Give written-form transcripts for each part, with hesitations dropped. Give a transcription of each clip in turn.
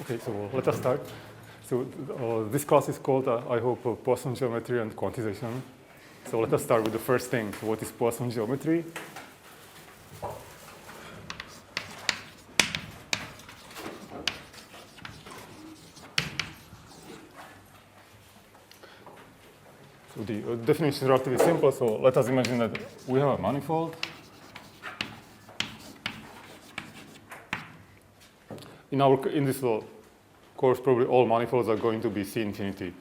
Okay, so let us start. So this class is called, I hope, Poisson geometry and quantization. So let us start with the first thing. So what is Poisson geometry? So the definition is relatively simple. So let us imagine that we have a manifold. In this course, probably all manifolds are going to be C infinity,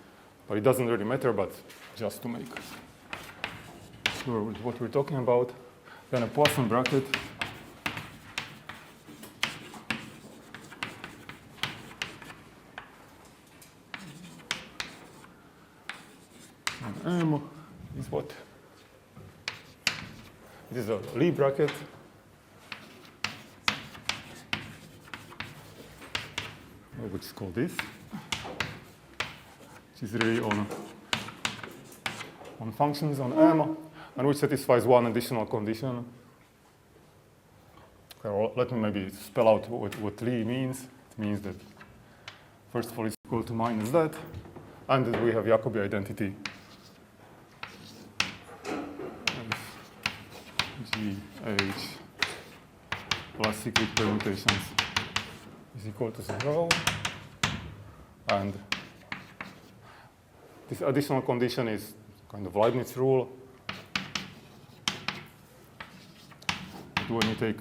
but it doesn't really matter. But just to make sure with what we're talking about, then a Poisson bracket and M is what? It is a Lie bracket. Which is called this, which is really on functions on M, and which satisfies one additional condition. Okay, well, let me maybe spell out what Lie means. It means that first of all it's equal to minus that, and that we have Jacobi identity GH plus cyclic permutations is equal to 0. And this additional condition is kind of Leibniz rule. When you take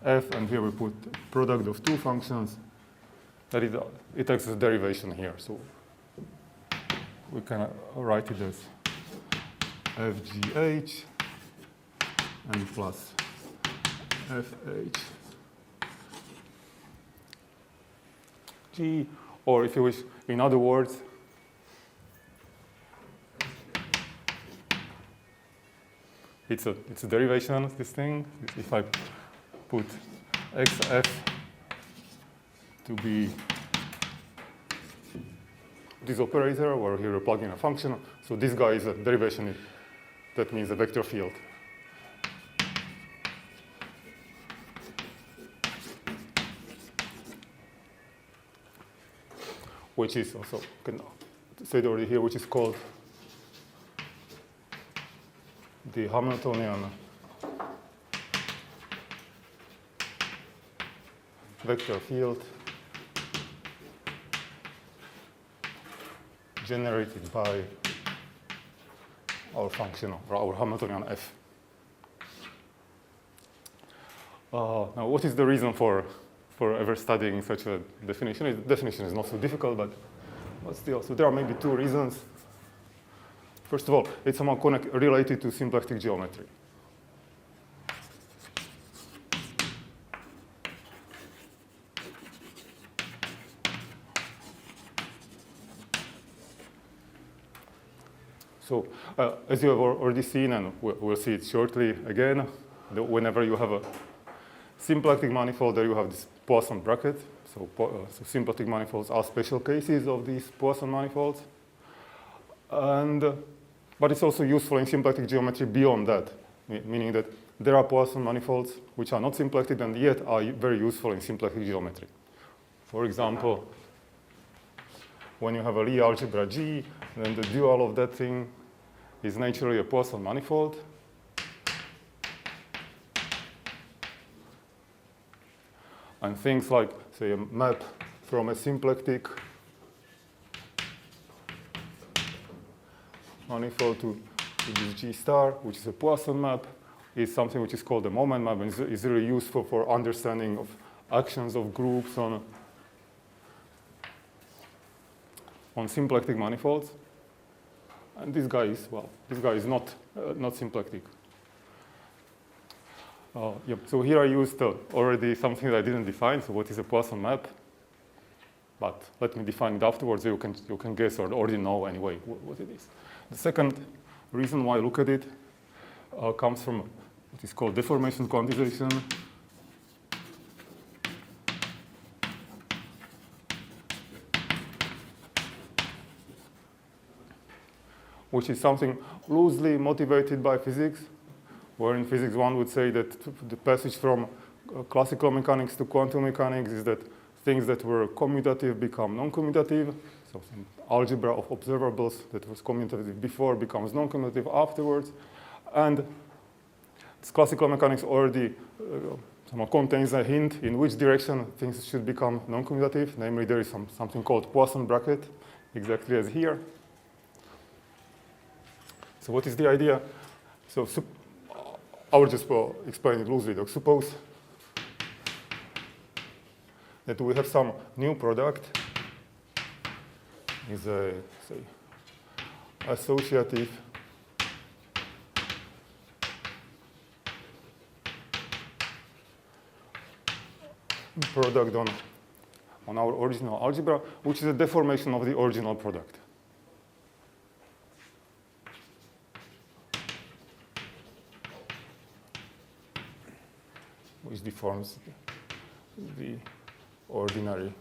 f and here we put product of two functions, that is, it acts as a derivation here. So we can write it as fgh and plus fh g, or if you wish, in other words, it's a derivation of this thing. If I put xf to be this operator, where here we're plugging a function, so this guy is a derivation. That means a vector field. Which is also, can say it already here, which is called the Hamiltonian vector field generated by our function, or our Hamiltonian f. Now, what is the reason for ever studying such a definition? The definition is not so difficult, but still. So there are maybe two reasons. First of all, it's somehow related to symplectic geometry. So as you have already seen, and we'll see it shortly again, whenever you have a symplectic manifold, there you have this Poisson bracket. So symplectic manifolds are special cases of these Poisson manifolds. But it's also useful in symplectic geometry beyond that, meaning that there are Poisson manifolds which are not symplectic and yet are very useful in symplectic geometry. For example, when you have a Lie algebra G, then the dual of that thing is naturally a Poisson manifold. And things like, say, a map from a symplectic manifold to this G star, which is a Poisson map, is something which is called a moment map, and is really useful for understanding of actions of groups on symplectic manifolds. And this guy is not symplectic. Yep. So here I used already something that I didn't define. So what is a Poisson map? But let me define it afterwards. So you can guess or already know anyway what it is. The second reason why I look at it comes from what is called deformation conjugation. Which is something loosely motivated by physics. Where in physics one would say that the passage from classical mechanics to quantum mechanics is that things that were commutative become non-commutative. So some algebra of observables that was commutative before becomes non-commutative afterwards. And this classical mechanics already contains a hint in which direction things should become non-commutative. Namely, there is something called Poisson bracket, exactly as here. So what is the idea? So I will just explain it loosely. Suppose that we have some new product is a, say, associative product on our original algebra, which is a deformation of the original product. Which deforms the ordinary.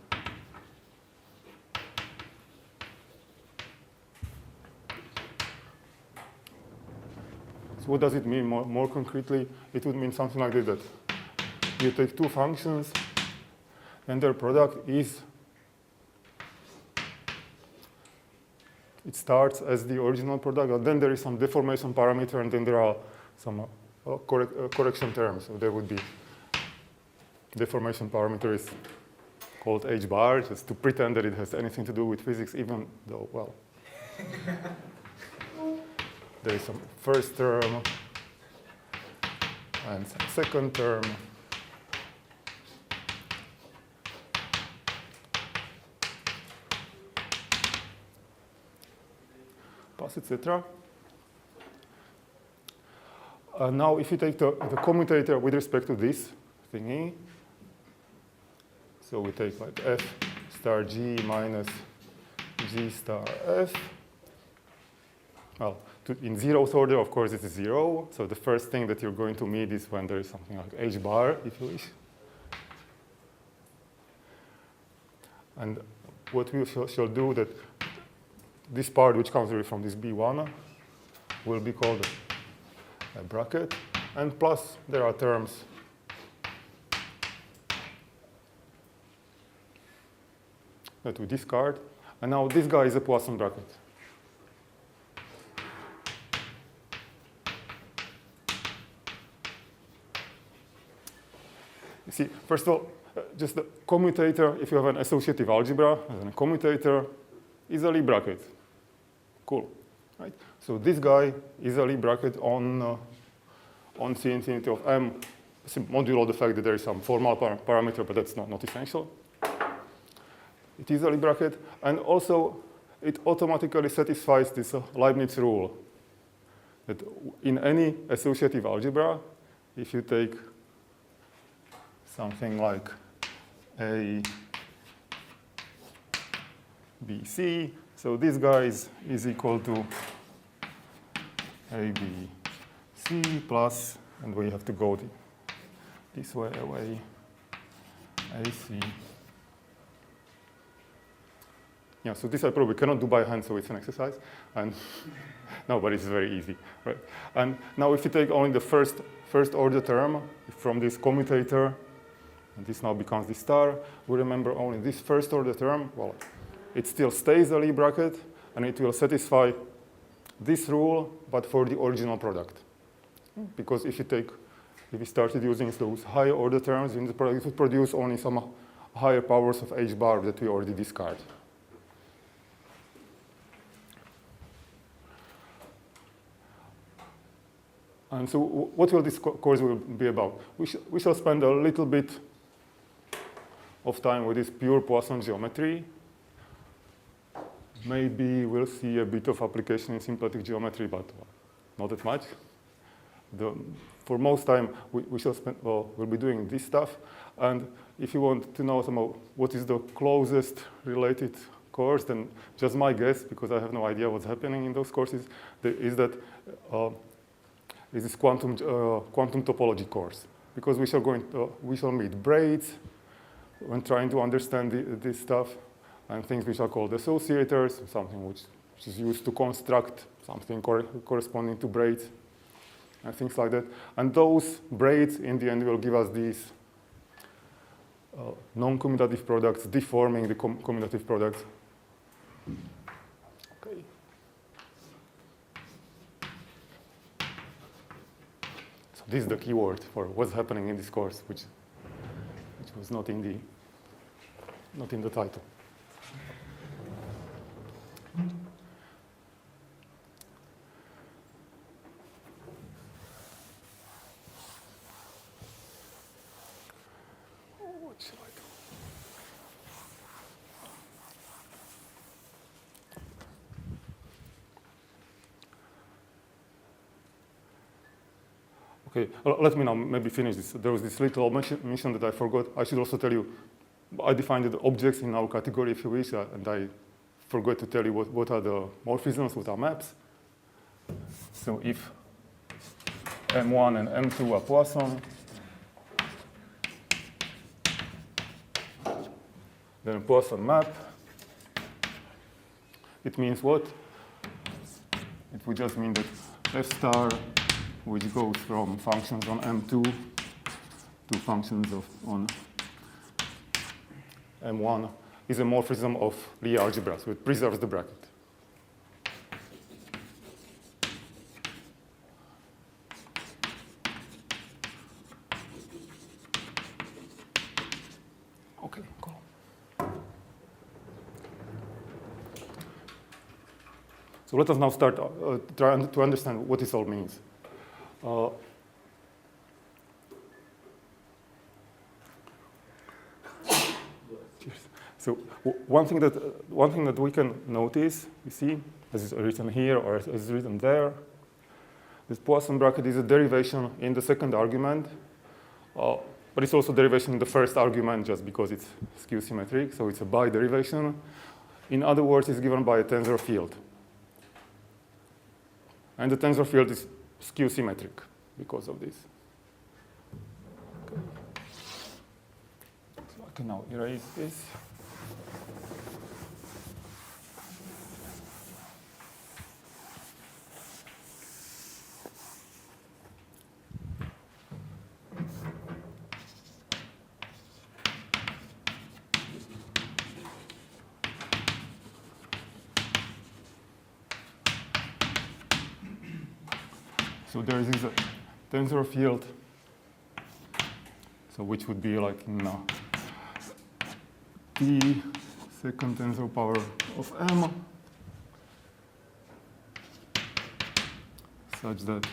So what does it mean more concretely? It would mean something like this, that you take two functions and their product is, it starts as the original product, and then there is some deformation parameter, and then there are some correction terms. So there would be deformation parameter is called h bar, just to pretend that it has anything to do with physics, even though, well, there is some first term and some second term. Plus, etc. Now, if you take the commutator with respect to this thingy, so we take like f star g minus g star f. Well, in zeroth order, of course, it is 0. So the first thing that you're going to meet is when there is something like h bar, if you wish. And what we shall do that this part which comes from this B1 will be called a bracket. And plus, there are terms that we discard. And now this guy is a Poisson bracket. You see, first of all, just the commutator, if you have an associative algebra, and a commutator is a Lie bracket. Cool, right? So this guy is a Lie bracket on C infinity of m, modulo the fact that there is some formal parameter, but that's not essential. It is a Lie bracket, and also it automatically satisfies this Leibniz rule that in any associative algebra, if you take something like A, B, C, so this guy is equal to A, B, C plus, and we have to go this way away, A, C. Yeah, so this I probably cannot do by hand, so it's an exercise. And no, but it's very easy, right? And now if you take only the first order term from this commutator, and this now becomes the star, we remember only this first order term. Well, it still stays a Lie bracket, and it will satisfy this rule, but for the original product. Because if you started using those higher order terms in the product, it would produce only some higher powers of h bar that we already discard. And so what will this course will be about? We shall spend a little bit of time with this pure Poisson geometry. Maybe we'll see a bit of application in symplectic geometry, but not that much. For most time, we shall spend, we'll be doing this stuff. And if you want to know what is the closest related course, then just my guess, because I have no idea what's happening in those courses, is that is this quantum topology course, because we shall meet braids when trying to understand this stuff, and things which are called associators, something which is used to construct something corresponding to braids, and things like that. And those braids, in the end, will give us these non-commutative products deforming the commutative products. Okay. So this is the keyword for what's happening in this course, which was not in the title. What shall I do? Okay, let me now maybe finish this. There was this little mission that I forgot. I should also tell you, I defined the objects in our category, if you wish, and I forgot to tell you what are the morphisms, what are maps. So if M1 and M2 are Poisson, then a Poisson map, it means what? It would just mean that F star, which goes from functions on M2 to functions on M1, is a morphism of Lie algebra, so it preserves the bracket. Okay, cool. So let us now start trying to understand what this all means. So one thing that we can notice, you see, as is written here or as is written there, this Poisson bracket is a derivation in the second argument, but it's also derivation in the first argument just because it's skew symmetric, so it's a biderivation. In other words, it's given by a tensor field. And the tensor field is skew symmetric because of this. Okay. So I can now erase this. So there is a tensor field, so which would be like in T second tensor power of M, such that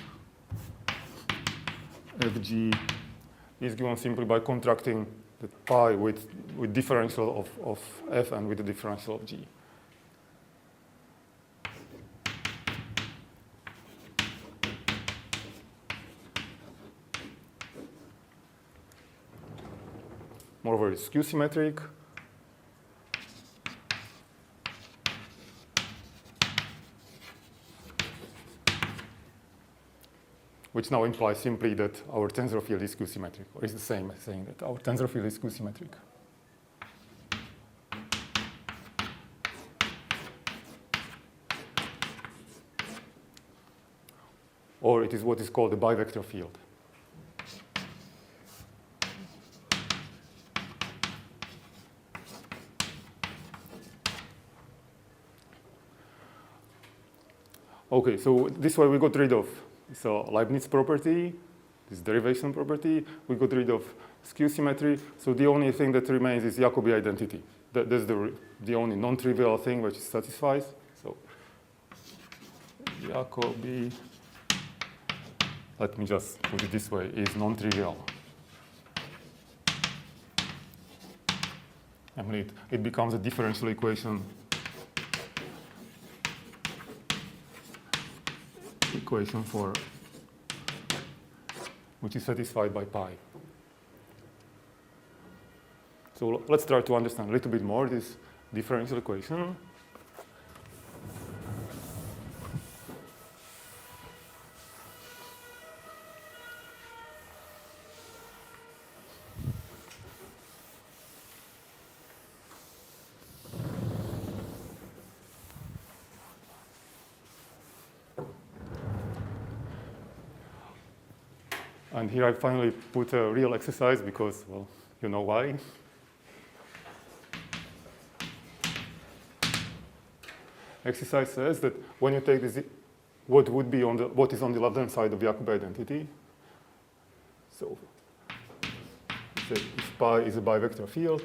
Fg is given simply by contracting the pi with differential of F and with the differential of G. Moreover, it's skew symmetric. Which now implies simply that our tensor field is skew symmetric, or is the same as saying that our tensor field is skew symmetric. Or it is what is called a bivector field. Okay, so this way we got rid of this Leibniz property, this derivation property. We got rid of skew symmetry. So the only thing that remains is Jacobi identity. That's the only non-trivial thing which satisfies. So Jacobi, let me just put it this way, is non-trivial. I mean, it becomes a differential equation for which is satisfied by pi. So let's try to understand a little bit more this differential equation. And here I finally put a real exercise because, well, you know why. exercise says that when you take this, what is on the left-hand side of the Jacobi identity. So if pi is a bivector field,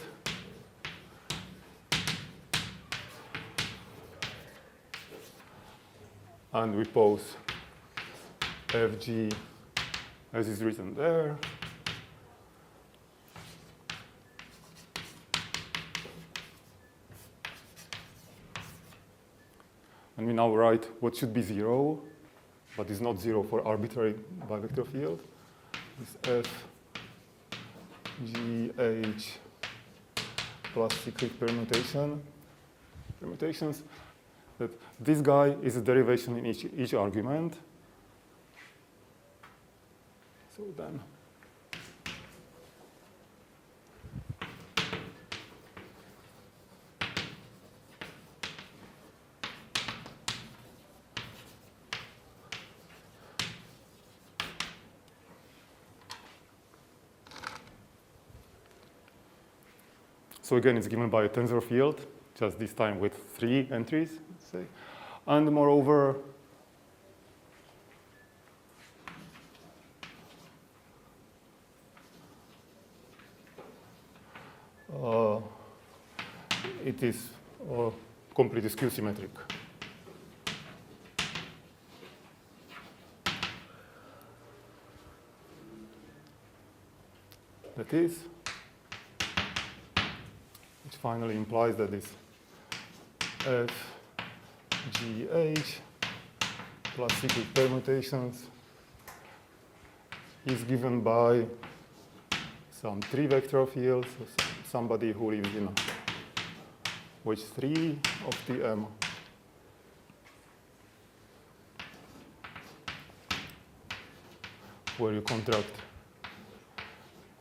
and we pose Fg as is written there. And we now write what should be 0, but is not 0 for arbitrary bivector field. Is F G H plus cyclic permutations. That this guy is a derivation in each argument. So then so again, it's given by a tensor field, just this time with 3 entries, let's say. And moreover, it is completely skew symmetric. That is, which finally implies that this F G H plus cyclic permutations is given by some 3 vector fields, so somebody who lives in which 3 of Tm where you contract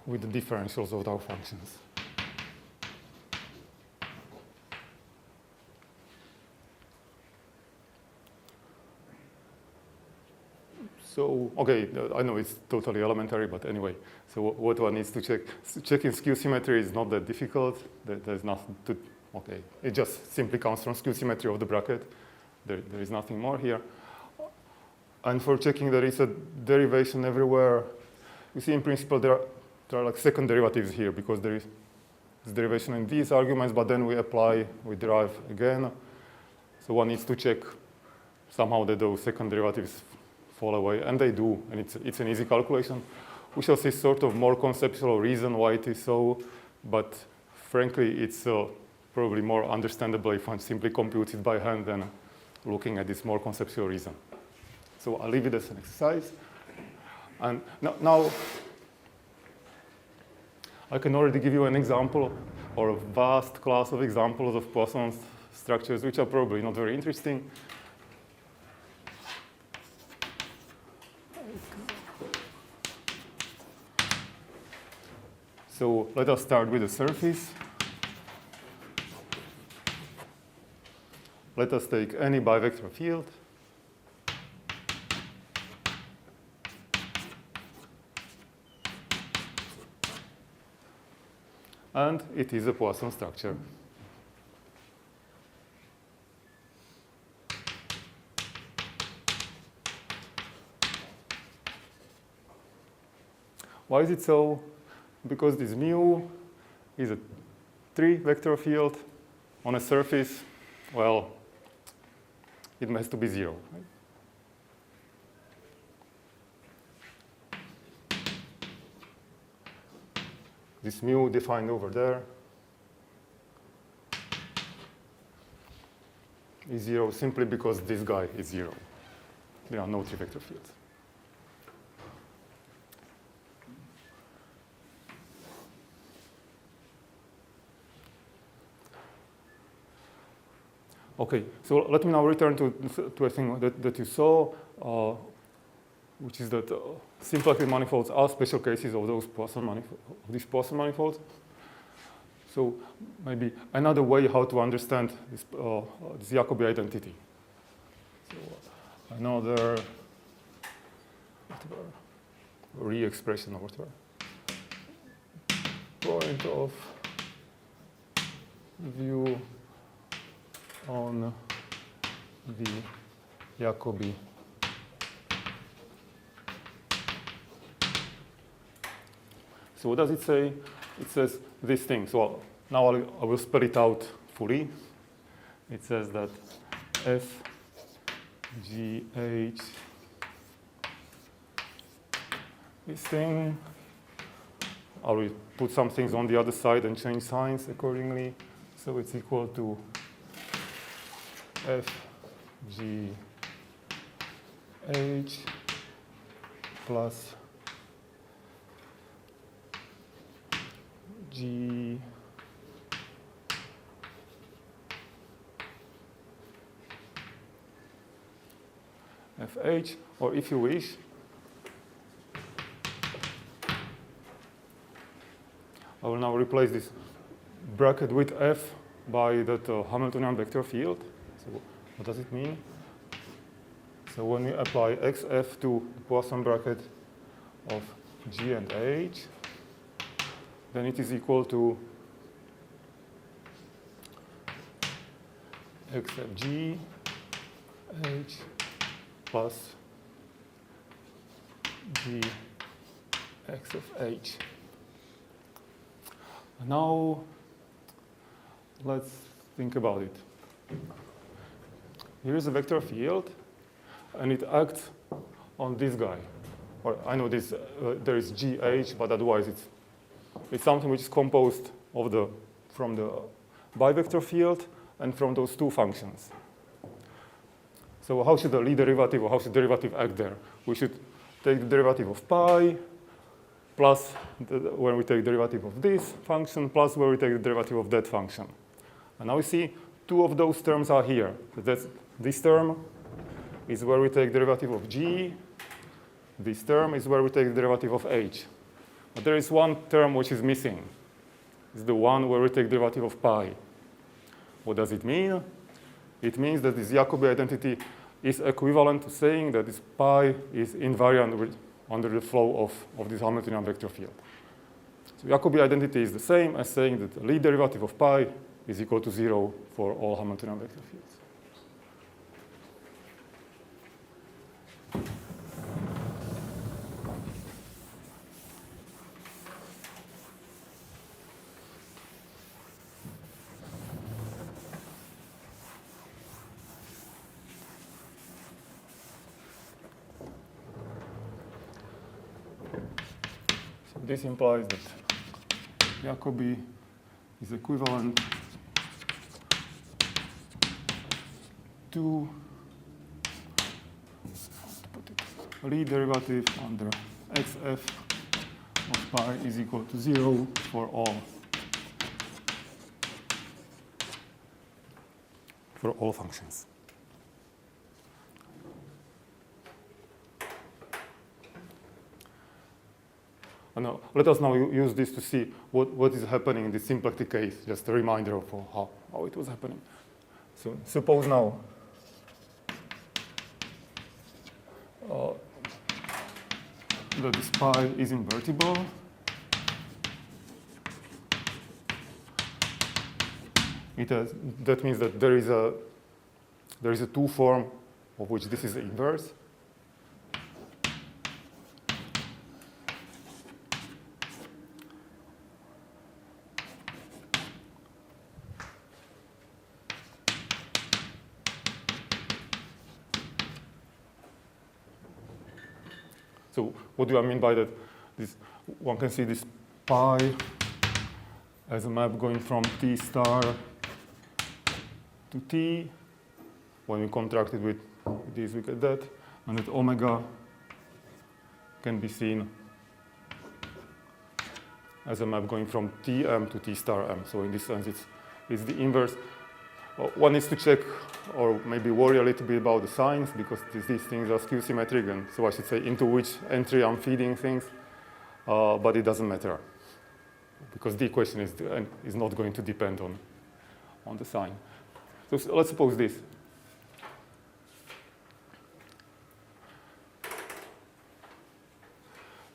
with the differentials of tau functions. So, okay, I know it's totally elementary, but anyway, so what one needs to check? Checking skew symmetry is not that difficult. There's nothing to, okay, it just simply comes from skew symmetry of the bracket. There is nothing more here. And for checking there is a derivation everywhere, you see in principle there are like second derivatives here because there is this derivation in these arguments, but then we derive again. So one needs to check somehow that those second derivatives fall away, and they do, and it's an easy calculation. We shall see sort of more conceptual reason why it is so, but frankly, it's probably more understandable if one simply computes it by hand than looking at this more conceptual reason. So I'll leave it as an exercise. And now I can already give you an example or a vast class of examples of Poisson structures, which are probably not very interesting. So let us start with the surface. Let us take any bivector field. And it is a Poisson structure. Why is it so? Because this mu is a 3-vector field on a surface, well, it has to be 0. Right? This mu defined over there is 0 simply because this guy is 0. There are no 3-vector fields. Okay, so let me now return to a thing that you saw, which is that symplectic manifolds are special cases of these Poisson manifolds. So maybe another way how to understand this Jacobi identity. So another re-expression or whatever. Point of view on V Jacobi. So what does it say? It says this thing. So now I will spell it out fully. It says that F, G, H, this thing. I will put some things on the other side and change signs accordingly. So it's equal to F, G, H plus G FH, or if you wish, I will now replace this bracket with F by that Hamiltonian vector field. So what does it mean? So when we apply XF to the Poisson bracket of G and H, then it is equal to XFG H plus G XFH. Now let's think about it. Here is a vector field, and it acts on this guy. Or I know this there is GH, but otherwise it's something which is composed of from the bivector field and from those two functions. So how should the Lie derivative, or how should the derivative act there? We should take the derivative of pi plus when we take the derivative of this function plus when we take the derivative of that function. And now we see two of those terms are here. So this term is where we take the derivative of G. This term is where we take the derivative of H. But there is one term which is missing. It's the one where we take the derivative of pi. What does it mean? It means that this Jacobi identity is equivalent to saying that this pi is invariant under the flow of this Hamiltonian vector field. So Jacobi identity is the same as saying that the Lie derivative of pi is equal to 0 for all Hamiltonian vector fields. This implies that Jacobi is equivalent to Lie derivative under xf of pi is equal to 0 for all functions. Now, let us now use this to see what is happening in the symplectic case, just a reminder of how it was happening. So suppose now that this pi is invertible. That means that there is a two form of which this is the inverse. So what do I mean by that? One can see this pi as a map going from T star to T. When we contract it with this, we get that. And that omega can be seen as a map going from Tm to T star m. So in this sense, it's the inverse. One needs to check or maybe worry a little bit about the signs because these things are skew symmetric, and so I should say into which entry I'm feeding things, but it doesn't matter because the equation is not going to depend on the sign. So let's suppose this.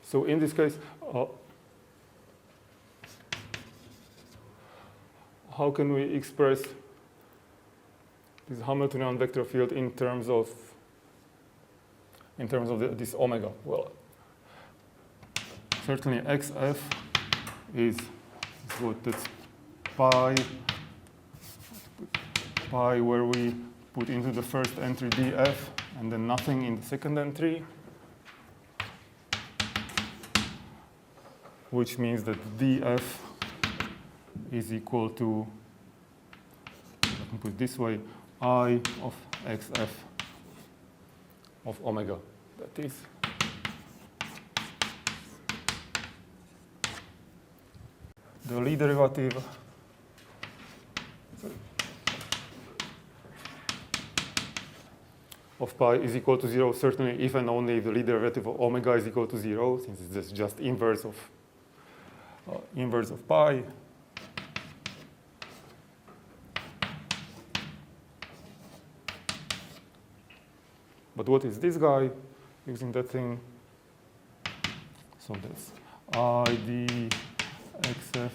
So in this case, how can we express this Hamiltonian vector field in terms of this omega? Well, certainly xf is what that's pi where we put into the first entry df and then nothing in the second entry, which means that df is equal to, I can put it this way, I of xf of omega. That is the Lie derivative of pi is equal to 0, certainly if and only if the Lie derivative of omega is equal to 0, since it's just inverse of pi. But what is this guy using that thing? So that's I d xf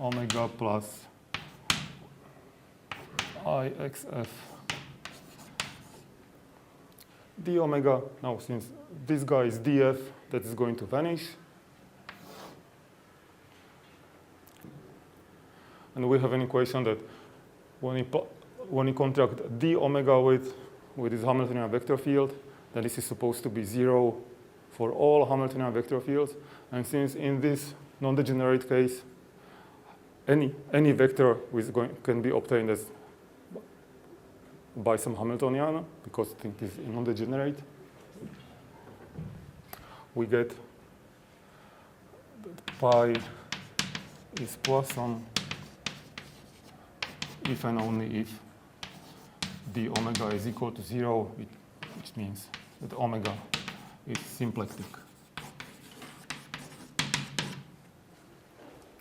omega plus I xf d omega. Now, since this guy is df, that is going to vanish. And we have an equation that when you contract d omega with this Hamiltonian vector field, then this is supposed to be 0 for all Hamiltonian vector fields. And since in this non-degenerate case, any vector can be obtained as by some Hamiltonian, because the thing is non-degenerate, we get that pi is Poisson if and only if d omega is equal to 0, which means that omega is symplectic.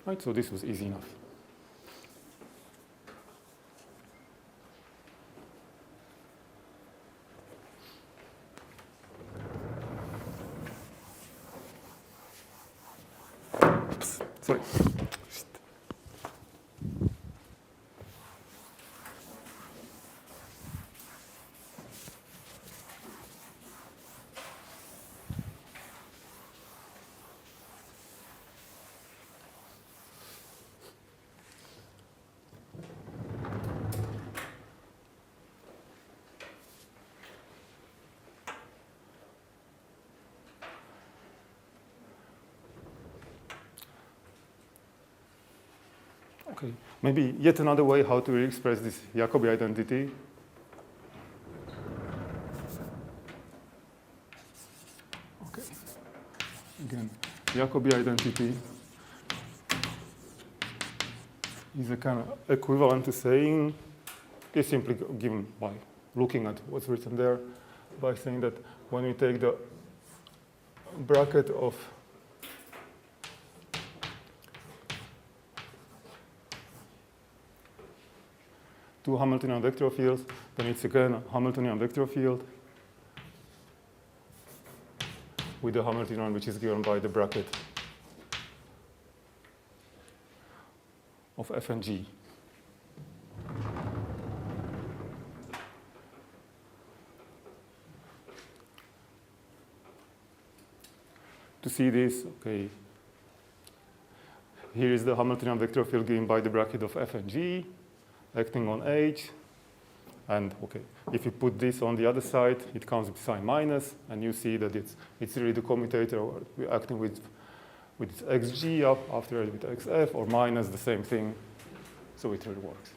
Right, so this was easy enough. Oops, sorry. Okay, maybe yet another way how to express this Jacobi identity. Okay, again, Jacobi identity is a kind of equivalent to saying, is simply given by looking at what's written there, by saying that when we take the bracket of two Hamiltonian vector fields, then it's again a Hamiltonian vector field with the Hamiltonian which is given by the bracket of f and g. To see this, okay, here is the Hamiltonian vector field given by the bracket of f and g, acting on H, and okay, if you put this on the other side, it comes with sign minus, and you see that it's really the commutator acting with xg up after it with xf, or minus the same thing, so it really works.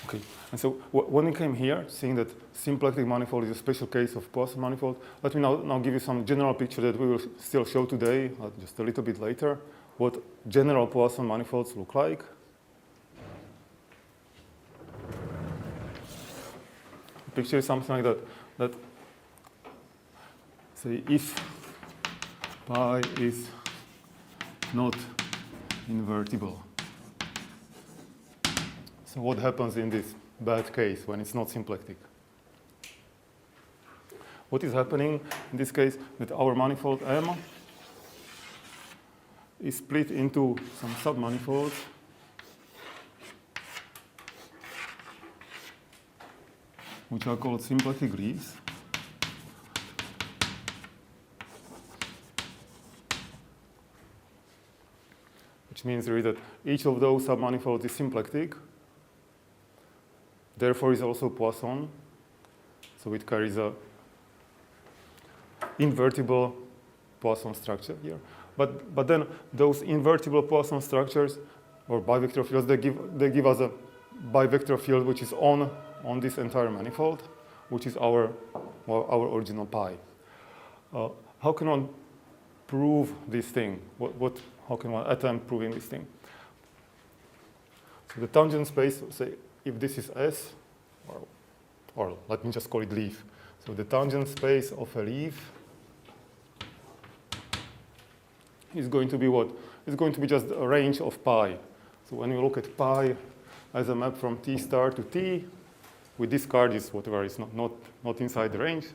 Okay, and so when we came here, seeing that symplectic manifold is a special case of Poisson manifold, let me now give you some general picture that we will still show today, just a little bit later, what general Poisson manifolds look like. Picture is something like that say if pi is not invertible. So what happens in this bad case when it's not symplectic? What is happening in this case that our manifold M is split into some submanifolds which are called symplectic leaves. Which means really that each of those submanifolds is symplectic, therefore is also Poisson, so it carries a invertible Poisson structure here. But then those invertible Poisson structures or bivector fields, they give us a bivector field which is on this entire manifold, which is our original pi. How can one prove this thing? How can one attempt proving this thing? So the tangent space, say, if this is S, or let me just call it leaf. So the tangent space of a leaf is going to be what? It's going to be just a range of pi. So when you look at pi as a map from T star to T, we discard this whatever is not inside the range.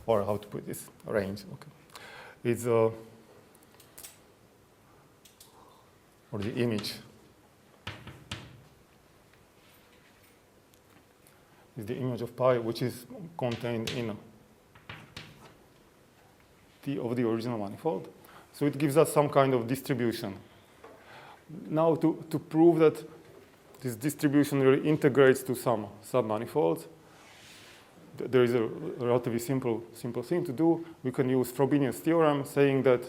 Or how to put this range? Okay, it's or the image is the image of pi which is contained in T of the original manifold. So it gives us some kind of distribution. Now to prove that this distribution really integrates to some submanifolds, there is a relatively simple thing to do. We can use Frobenius Theorem saying that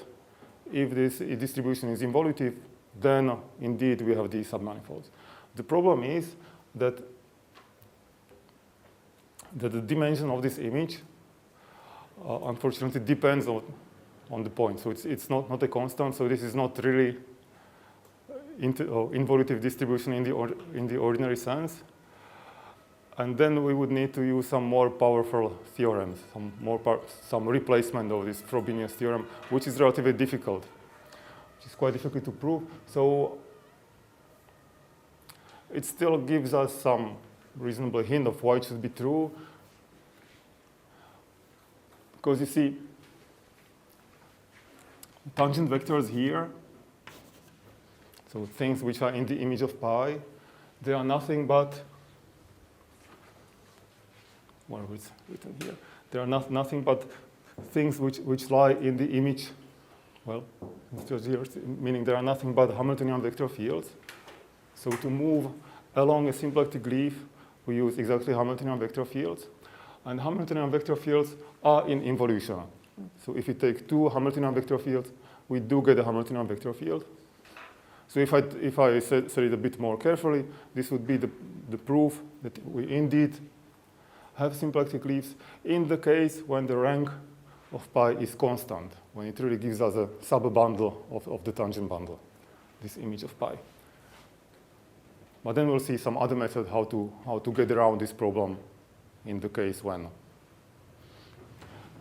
if this distribution is involutive, then indeed we have these submanifolds. The problem is that the dimension of this image unfortunately depends on the point. So it's not a constant, so this is not really involutive distribution in the ordinary sense. And then we would need to use some more powerful theorems, some replacement of this Frobenius theorem, which is relatively difficult, which is quite difficult to prove. So it still gives us some reasonable hint of why it should be true. Because you see, tangent vectors here, so things which are in the image of pi, they are nothing but, what is written here? They are nothing but things which lie in the image, well, meaning they are nothing but Hamiltonian vector fields. So to move along a symplectic leaf, we use exactly Hamiltonian vector fields. And Hamiltonian vector fields are in involution. So if you take two Hamiltonian vector fields, we do get a Hamiltonian vector field. So if I said it a bit more carefully, this would be the proof that we indeed have symplectic leaves in the case when the rank of pi is constant, when it really gives us a sub-bundle of the tangent bundle, this image of pi. But then we'll see some other method how to get around this problem in the case when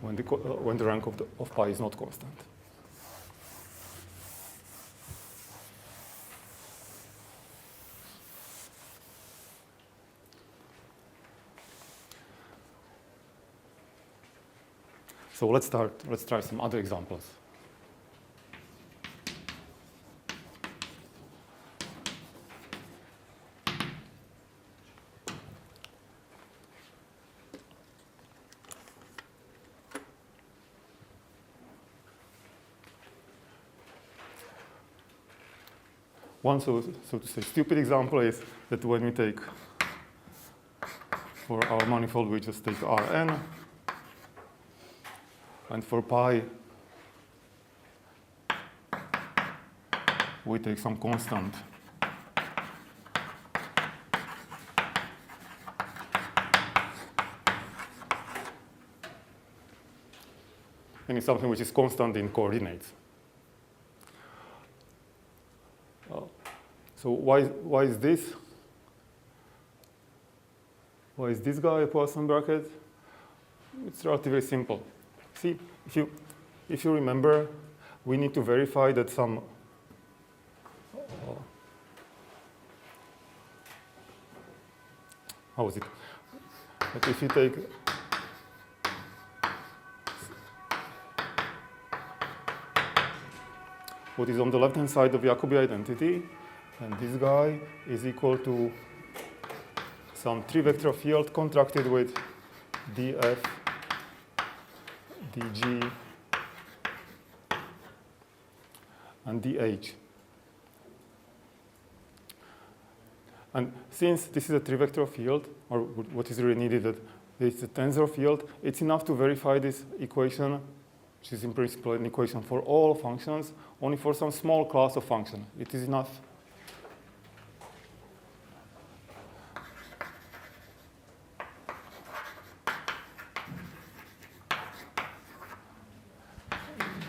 the rank of pi is not constant. So let's try some other examples. One, so to say, stupid example is that when we take, for our manifold, we just take Rn, and for pi, we take some constant. And it's something which is constant in coordinates. So why is this? Why is this guy a Poisson bracket? It's relatively simple. See, if you remember, we need to verify that some how is it? That if you take what is on the left-hand side of Jacobi identity, and this guy is equal to some three-vector field contracted with df, dg, and dh. And since this is a three-vector field, or what is really needed, that it's a tensor field, it's enough to verify this equation, which is in principle an equation for all functions, only for some small class of function. It is enough.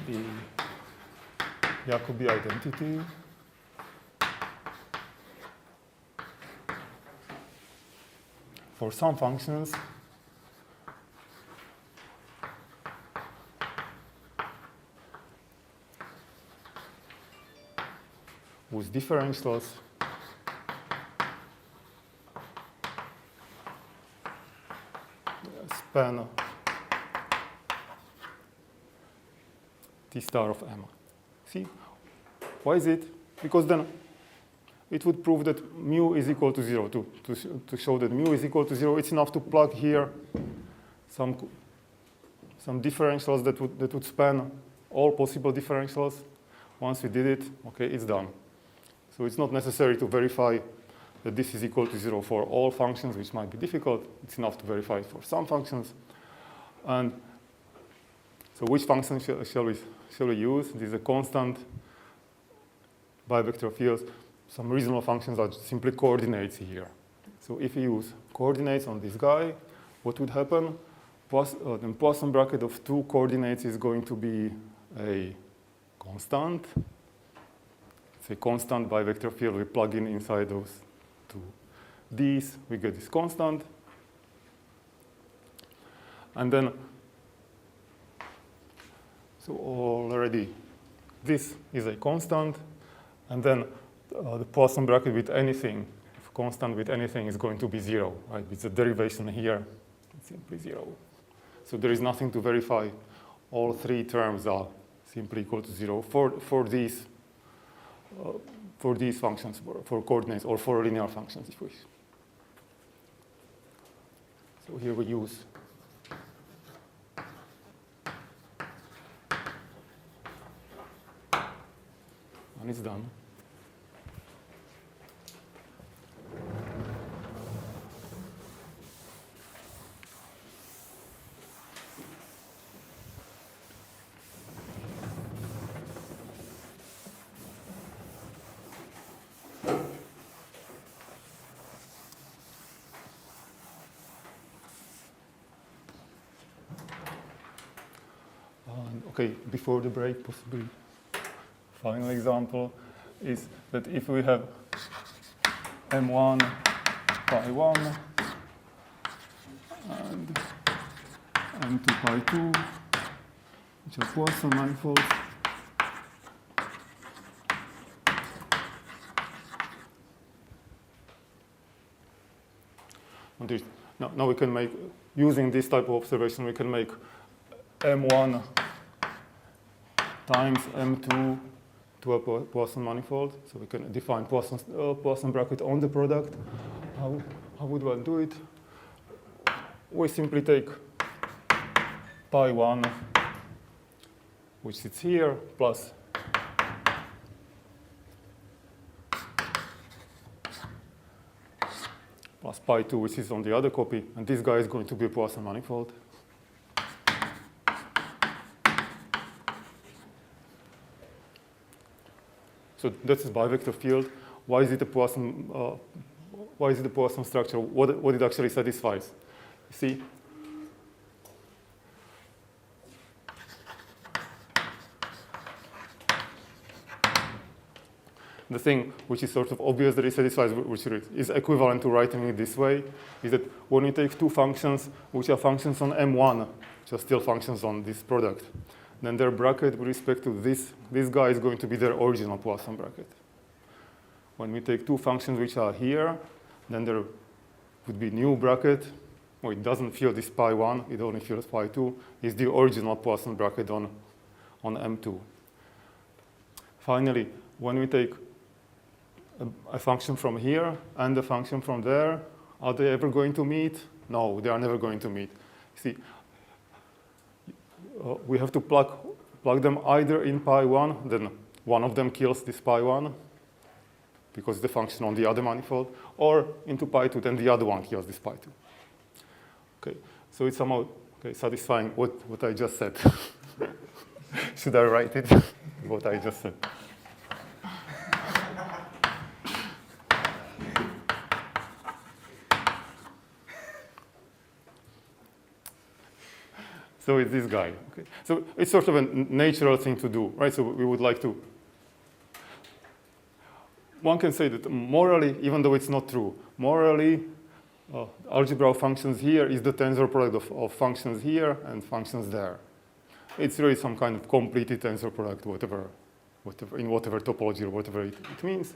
The Jacobi identity for some functions whose differentials span T star of M. See, why is it? Because then it would prove that mu is equal to 0. To show that mu is equal to 0, it's enough to plug here some differentials that would span all possible differentials. Once we did it, okay, it's done. So it's not necessary to verify that this is equal to 0 for all functions, which might be difficult. It's enough to verify it for some functions. And so which function shall we use? This is a constant bivector field. Some reasonable functions are simply coordinates here. So if we use coordinates on this guy, what would happen? The Poisson bracket of two coordinates is going to be a constant. It's a constant bivector field. We plug in inside those two D's. We get this constant. And then, so already this is a constant. And then the Poisson bracket with anything, if constant with anything, is going to be 0. Right? With the derivation here, it's simply 0. So there is nothing to verify. All three terms are simply equal to 0 for these functions, for coordinates, or for linear functions, if we wish. So here we use and it's done. Okay, before the break, possibly final example is that if we have M1 pi 1 and M2 pi 2, which are Poisson manifolds, now we can make, using this type of observation, we can make M1 times M2 to a Poisson manifold. So we can define Poisson bracket on the product. How would one do it? We simply take pi 1, which sits here, plus pi 2, which is on the other copy. And this guy is going to be a Poisson manifold. So that's a bivector field. Why is it a Poisson? Why is it a Poisson structure? What it actually satisfies? See, the thing which is sort of obvious that it satisfies, which is equivalent to writing it this way, is that when we take two functions which are functions on M1, which are still functions on this product, then their bracket with respect to this guy is going to be their original Poisson bracket. When we take two functions which are here, then there would be new bracket. Well, it doesn't fill this pi1, it only fills pi2, is the original Poisson bracket on M2. Finally, when we take a function from here and a function from there, are they ever going to meet? No, they are never going to meet. See, we have to plug them either in pi1, then one of them kills this pi1, because the function on the other manifold, or into pi2, then the other one kills this pi2. Okay, so it's somehow satisfying what I just said. Should I write it? What I just said. So it's this guy. Okay. So it's sort of a natural thing to do, right? So we would like to. One can say that morally, even though it's not true, morally, algebra of functions here is the tensor product of functions here and functions there. It's really some kind of completed tensor product, in whatever topology or whatever it means.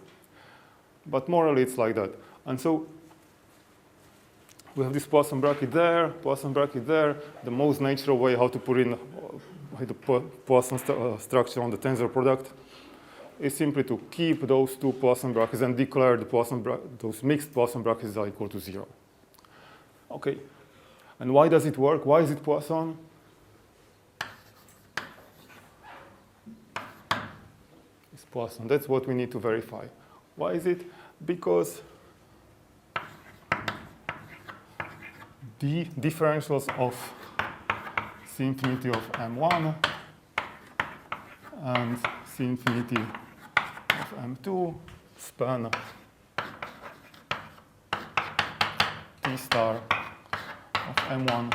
But morally, it's like that. And so we have this Poisson bracket there, Poisson bracket there. The most natural way how to put in the Poisson structure on the tensor product is simply to keep those two Poisson brackets and declare those mixed Poisson brackets are equal to 0. Okay, and why does it work? Why is it Poisson? It's Poisson. That's what we need to verify. Why is it? Because the differentials of C infinity of M1 and C infinity of M2 span T star of M1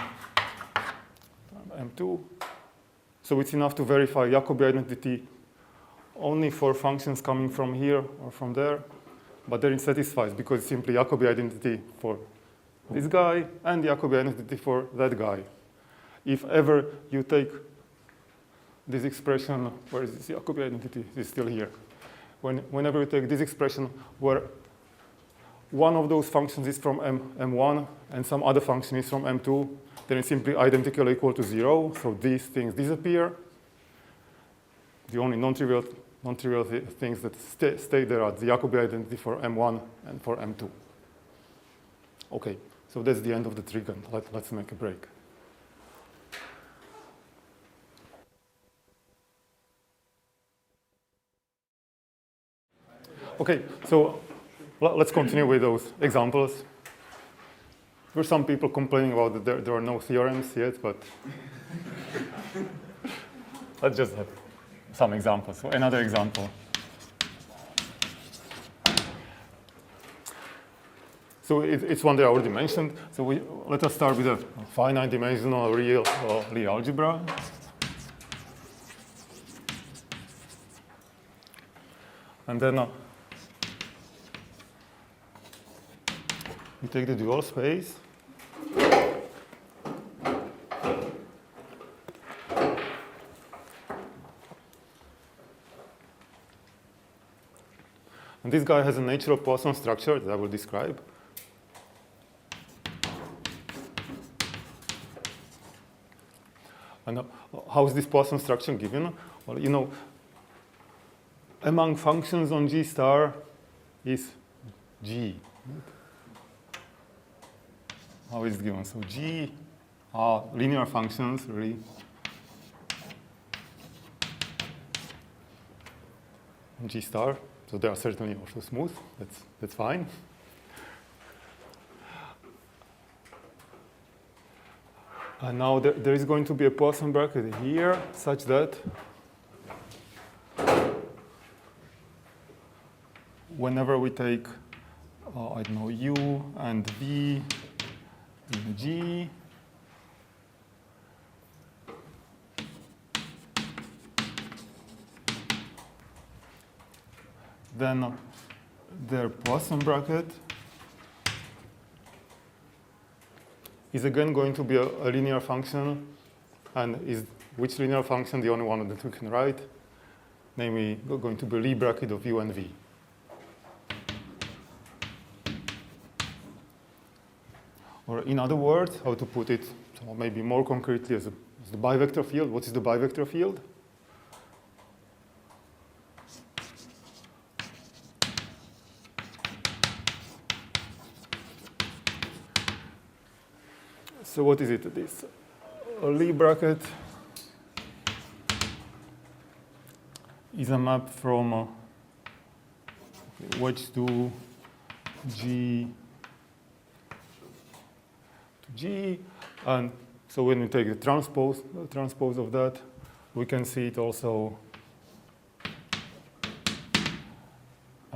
and M2. So it's enough to verify Jacobi identity only for functions coming from here or from there, but then it satisfies because it's simply Jacobi identity for this guy and Jacobi identity for that guy. If ever you take this expression, where is this Jacobi identity? It's still here. Whenever you take this expression where one of those functions is from M1 and some other function is from M2, then it's simply identical equal to 0. So these things disappear. The only non-trivial things that stay there are the Jacobi identity for M1 and for M2. Okay, so that's the end of the trig, and let's make a break. Okay, so let's continue with those examples. There are some people complaining about that there are no theorems yet, but let's just have some examples. So another example. So it's one that I already mentioned. So let us start with a finite dimensional real Lie algebra. And then we take the dual space. And this guy has a natural Poisson structure that I will describe. And how is this Poisson structure given? Well, you know, among functions on G star is G. How is it given? So G are linear functions, really. On G star. So they are certainly also smooth. That's fine. And now there is going to be a Poisson bracket here such that whenever we take, I don't know, U and V in G, then their Poisson bracket is again going to be a linear function, and is which linear function? The only one that we can write, namely going to be Lie bracket of u and v. Or in other words, how to put it, so maybe more concretely as the bivector field. What is the bivector field? So what is it? This Lie bracket is a map from wedge to G to G, and so when we take the transpose of that, we can see it also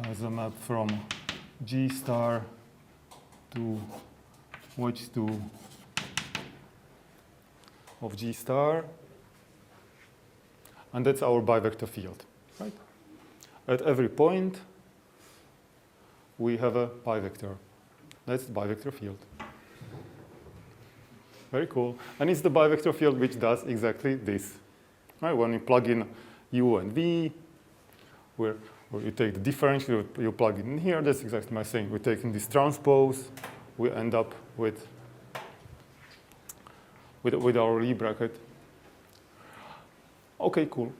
as a map from G star to wedge to of G star, and that's our bivector field, right? At every point, we have a bivector. That's the bivector field. Very cool. And it's the bivector field which does exactly this, right? When you plug in u and v, where you take the differential, you plug it in here, that's exactly my thing. We're taking this transpose, we end up with our Lie bracket. Okay, cool.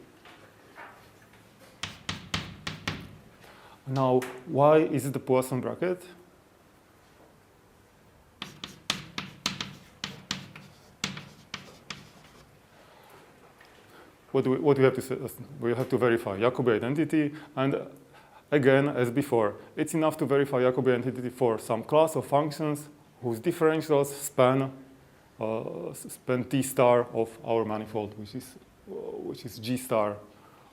Now, why is it the Poisson bracket? What do we have to say? We have to verify Jacobi identity, and again, as before, it's enough to verify Jacobi identity for some class of functions whose differentials span T star of our manifold, which is G star.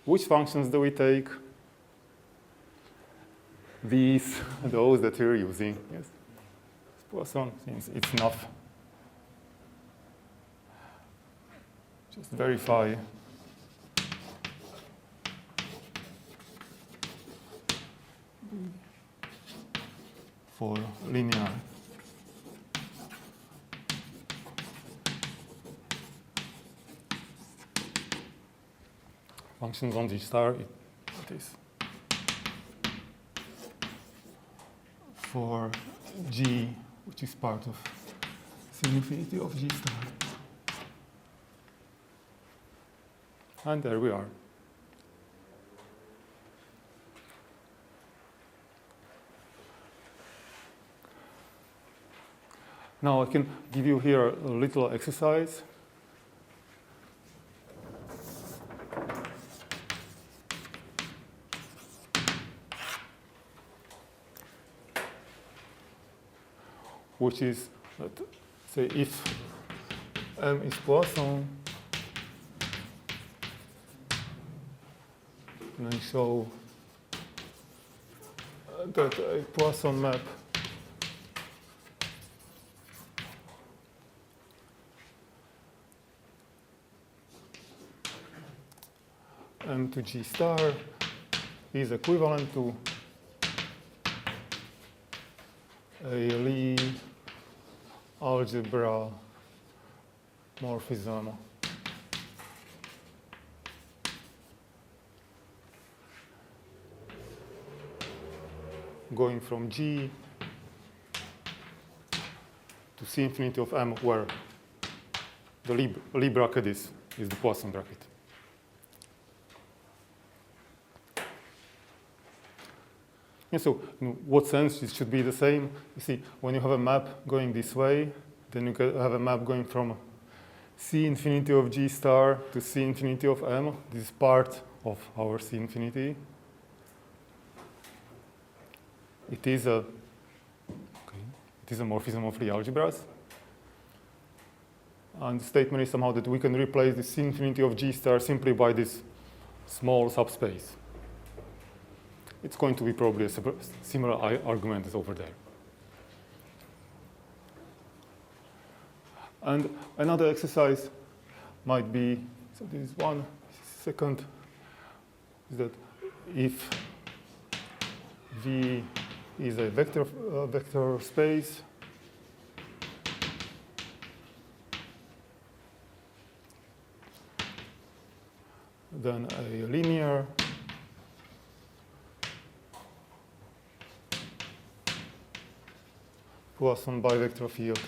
Which functions do we take? Those that we're using. Yes, Poisson, since it's enough. Just verify. For linear functions on G star, it is for G, which is part of C infinity of G star. And there we are. Now I can give you here a little exercise. Which is that, say, if M is Poisson, and I show that a Poisson map M to G star is equivalent to a Lie algebra morphism going from G to C infinity of M, where the Lie bracket is the Poisson bracket. And so, in what sense it should be the same? You see, when you have a map going this way, then you can have a map going from C infinity of G star to C infinity of M. This is part of our C infinity. It is a morphism of Lie algebras. And the statement is somehow that we can replace the C infinity of G star simply by this small subspace. It's going to be probably a similar argument as over there. And another exercise might be, so this is one second, is that if V is a vector space. Then a linear Poisson bivector field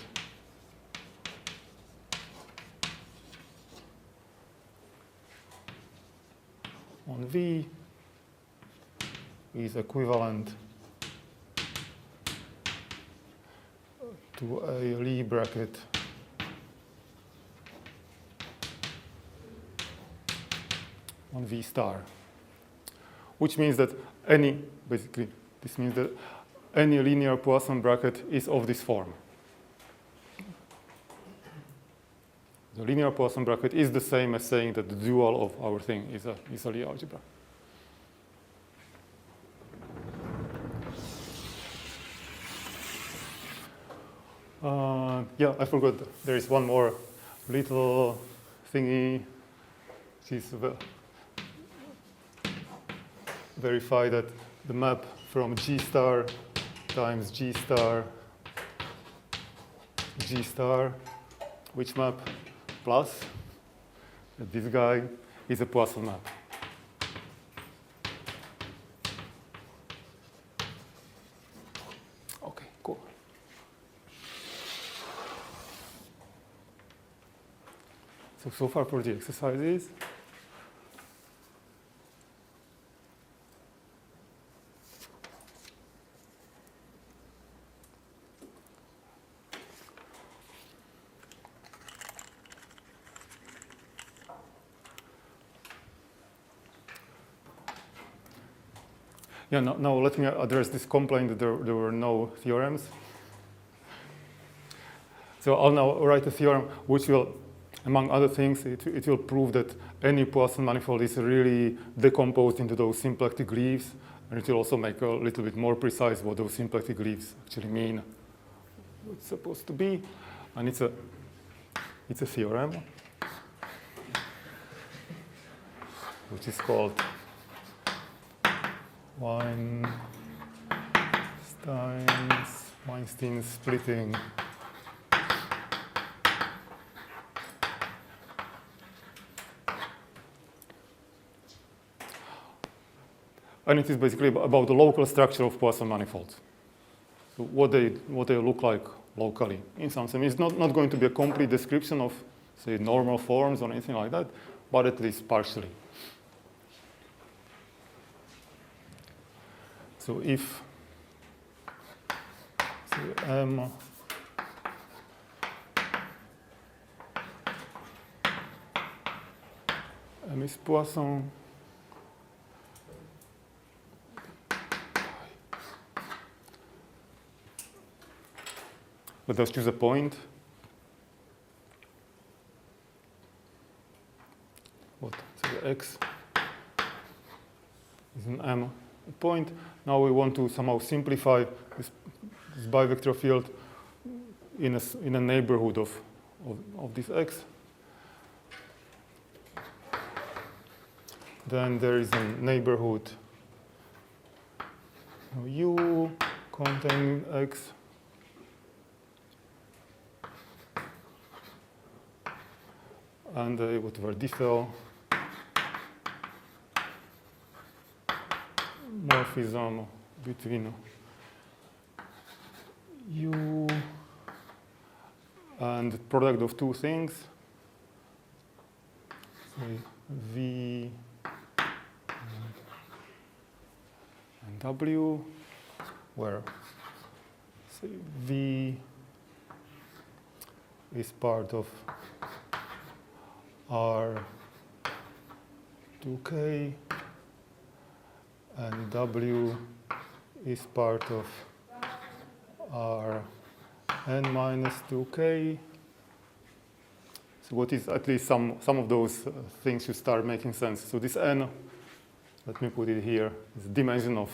on V is equivalent to a Lie bracket on V star, which means that this means that any linear Poisson bracket is of this form. The linear Poisson bracket is the same as saying that the dual of our thing is a Lie algebra. Yeah, I forgot. There is one more little thingy. Which is verify that the map from G star times G star, which map plus that this guy is a Poisson map. Okay, cool. So far for the exercises. Yeah, now let me address this complaint that there were no theorems. So I'll now write a theorem which will, among other things, it will prove that any Poisson manifold is really decomposed into those symplectic leaves, and it will also make a little bit more precise what those symplectic leaves actually mean, what it's supposed to be, and it's a theorem which is called Weinstein splitting and it is basically about the local structure of Poisson manifolds. So what they look like locally in some sense. It's not going to be a complete description of, say, normal forms or anything like that, but at least partially. So if M is Poisson, let us choose a point. So X is an M point. Now we want to somehow simplify this bivector field in a neighborhood of this X. Then there is a neighborhood U containing X. And whatever diffel morphism between U and the product of two things, say V and W, where say V is part of R2K and W is part of Rn minus 2K. So what is at least some of those things should start making sense. So this N, let me put it here, is the dimension of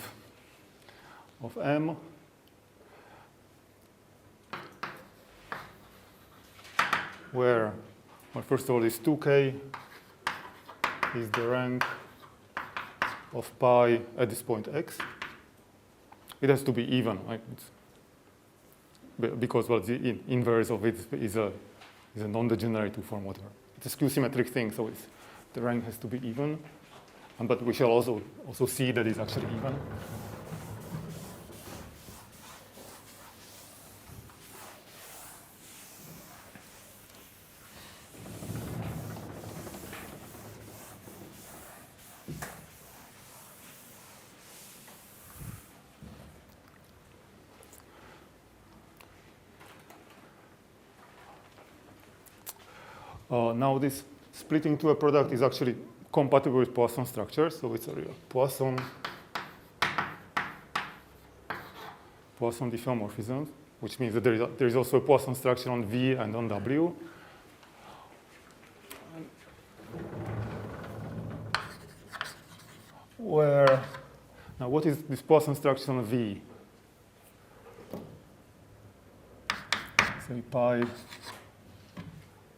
M. Where, well, first of all, this 2K is the rank of pi at this point X. it has to be even, right? Because well, the inverse of it is a non-degenerative form, whatever. It's a skew-symmetric thing, so the rank has to be even. But we shall also see that it's actually even. Now this splitting to a product is actually compatible with Poisson structure, so it's a real Poisson diffeomorphism, which means that there is also a Poisson structure on V and on W. Now what is this Poisson structure on V? Say pi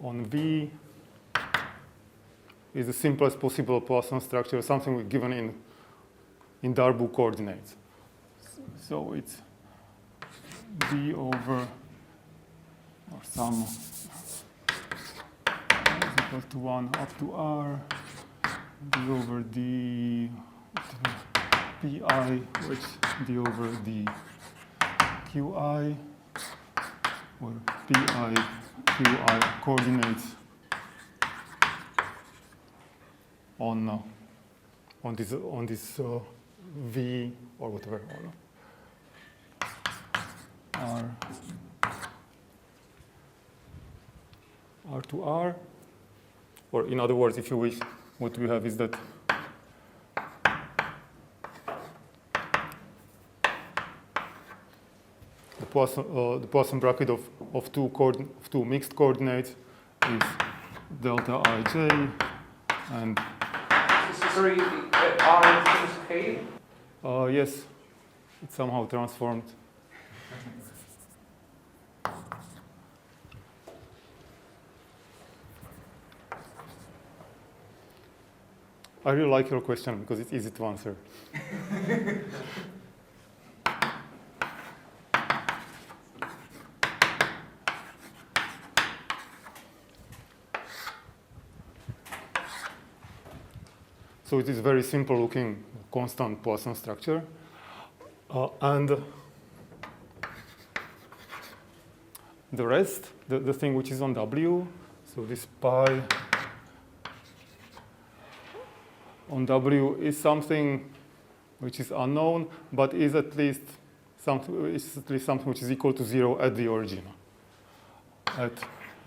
on V is the simplest possible Poisson structure, something given in Darboux coordinates. So it's D over, or sum is equal to 1 up to R, D over D, Pi, which D over D Qi, or Pi, Qi coordinates on this V or whatever, R to R, or in other words, if you wish, what we have is that the Poisson bracket of two mixed coordinates is delta ij and sorry, R is K? Yes, it's somehow transformed. I really like your question because it's easy to answer. So it is very simple looking constant Poisson structure. And the rest, the thing which is on W, so this pi on W is something which is unknown, but is at least something which is equal to 0 at the origin. At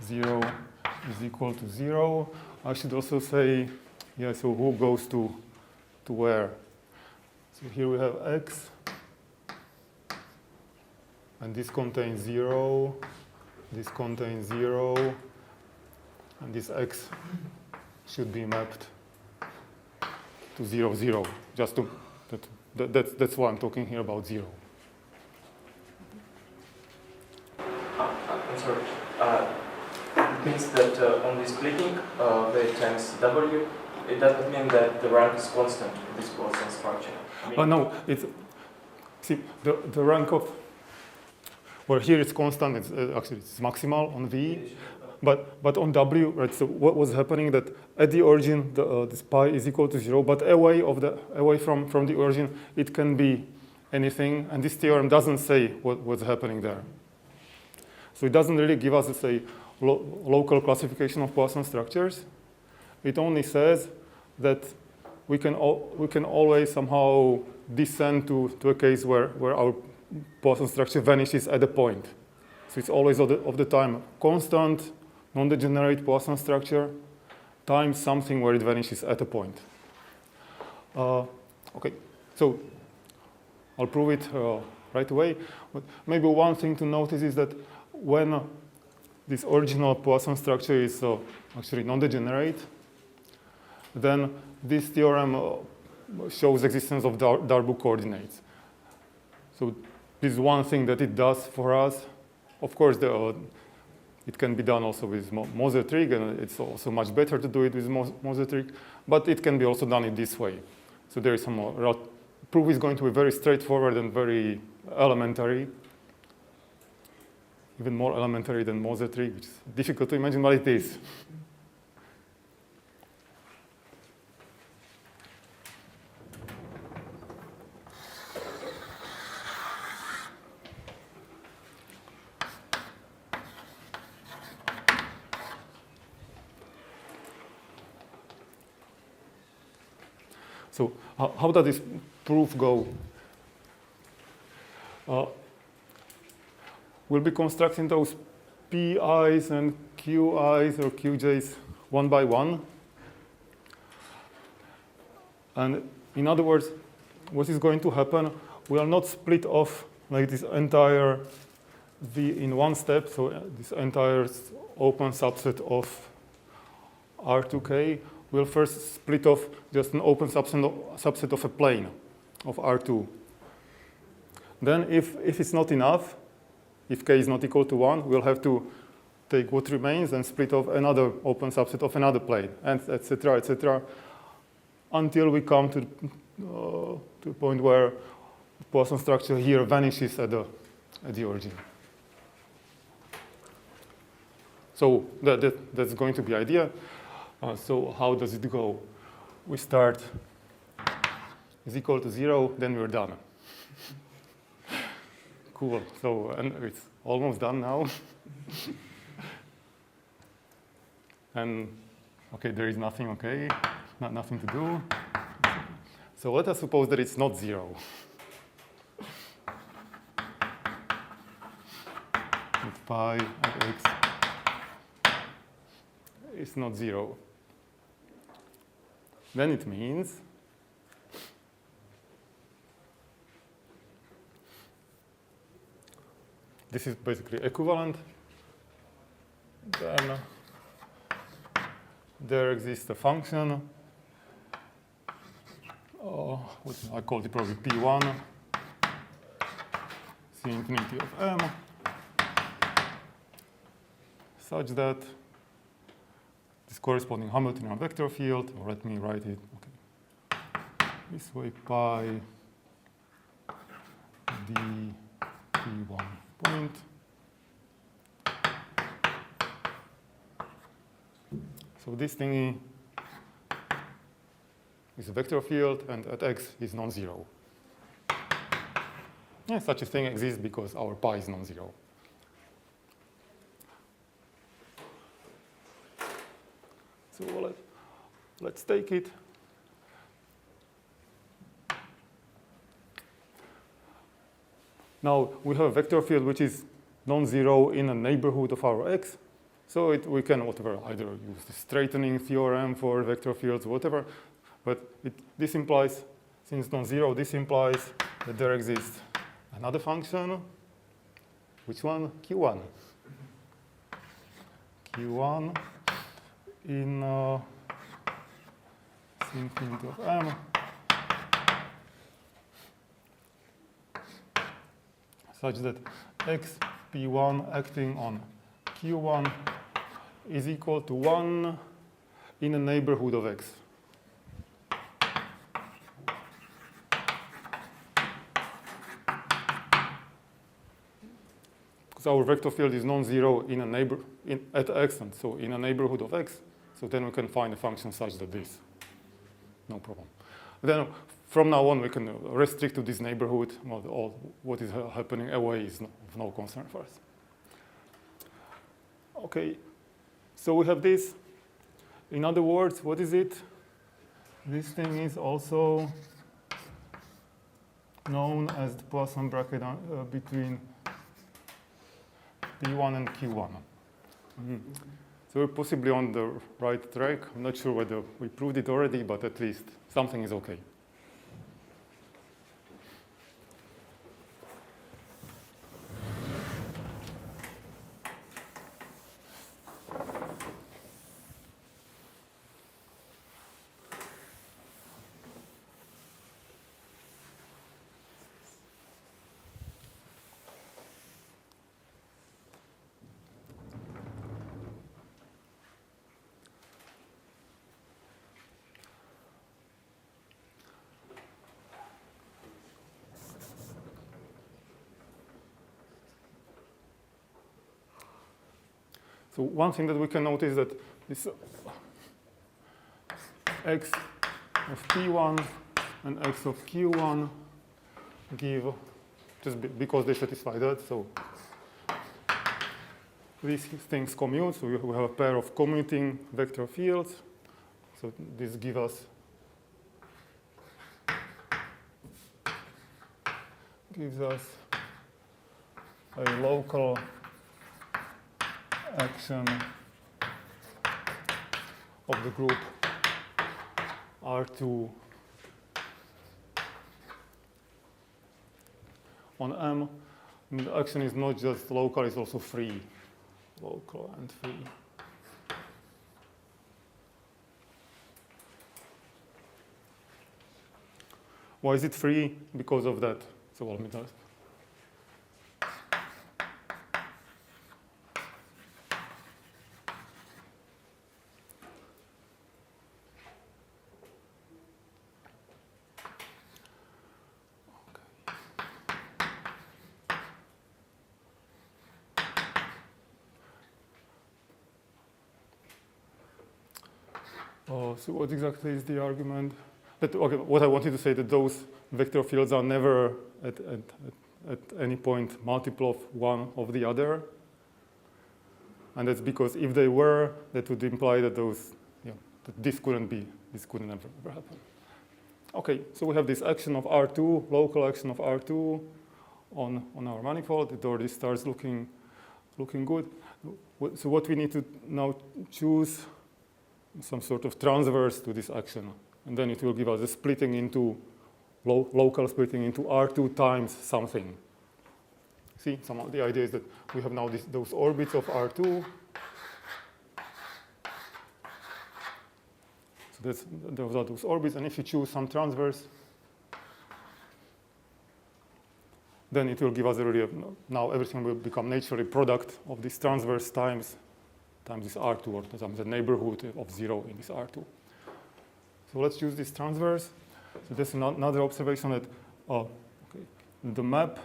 0 is equal to 0. I should also say, yeah, so who goes to where? So here we have x, and this contains 0, this contains 0, and this x should be mapped to 0, 0. Just to that's why I'm talking here about 0. I'm sorry. It means that on this splitting, the times W, it doesn't mean that the rank is constant in this Poisson structure. No, it's the rank of, well, here it's constant. It's actually it's maximal on V, but on W, right? So what was happening that at the origin, this pi is equal to 0, but away from the origin, it can be anything, and this theorem doesn't say what's happening there. So it doesn't really give us, let's say, local classification of Poisson structures. It only says that we can always somehow descend to a case where our Poisson structure vanishes at a point. So it's always of the time constant, non-degenerate Poisson structure times something where it vanishes at a point. Okay, so I'll prove it right away. But maybe one thing to notice is that when this original Poisson structure is actually non-degenerate, then this theorem shows existence of Darboux coordinates. So this is one thing that it does for us. Of course, it can be done also with Moser trig, and it's also much better to do it with Moser trig, but it can be also done in this way. So there is some proof is going to be very straightforward and very elementary, even more elementary than Moser tree, which is difficult to imagine, but it is. So how does this proof go? We'll be constructing those Pi's and Qi's or Qj's one by one. And in other words, what is going to happen, we will not split off like this entire V in one step, so this entire open subset of R2K. We'll first split off just an open subset of a plane of R2. Then if it's not enough, if K is not equal to 1, we'll have to take what remains and split off another open subset of another plane, and etc., until we come to the point where the Poisson structure here vanishes at the origin. So that's going to be the idea. So how does it go? We start is equal to 0, then we're done. Cool. So and it's almost done now. And okay, there is nothing. Okay, nothing to do. So let us suppose that it's not 0. At pi at x is not 0. Then it means this is basically equivalent. Then there exists a function. What I call it probably P1, C infinity of M, such that this corresponding Hamiltonian vector field, or let me write it this way, pi d P1 point so this thingy is a vector field, and at x is non-zero. Yeah, such a thing exists because our pi is non-zero. So let's take it. Now we have a vector field which is non-zero in a neighborhood of our x. So we can either use the straightening theorem for vector fields, whatever. But this implies, since non-zero, this implies that there exists another function. Which one? Q1. Q1 in C infinity of M such that x P1 acting on Q1 is equal to 1 in a neighborhood of x. Because our vector field is non-zero in a at x, and so in a neighborhood of x. So then we can find a function such that this. No problem. Then from now on, we can restrict to this neighborhood. All what is happening away is of no concern for us. Okay, so we have this. In other words, what is it? This thing is also known as the Poisson bracket between P1 and Q1. So we're possibly on the right track. I'm not sure whether we proved it already, but at least something is okay. So one thing that we can notice that this x of p1 and x of q1 give, just because they satisfy that, so these things commute, so we have a pair of commuting vector fields. So this gives us a local action of the group R2 on M. And the action is not just local, it's also free. Local and free. Why is it free? Because of that. So let me just. So what exactly is the argument? That, okay, what I wanted to say that those vector fields are never at any point multiple of one of the other. And that's because if they were, that would imply that those, that this couldn't ever happen. Okay, so we have this action of R2, local action of R2 on our manifold. It already starts looking good. So what we need to now choose some sort of transverse to this action. And then it will give us a splitting into, local splitting into R2 times something. See, the idea is that we have now those orbits of R2. So those are those orbits. And if you choose some transverse, then it will give us already, now everything will become naturally product of this transverse times this R2, or times the neighborhood of 0 in this R2. So let's use this transverse. So that's another observation that the map,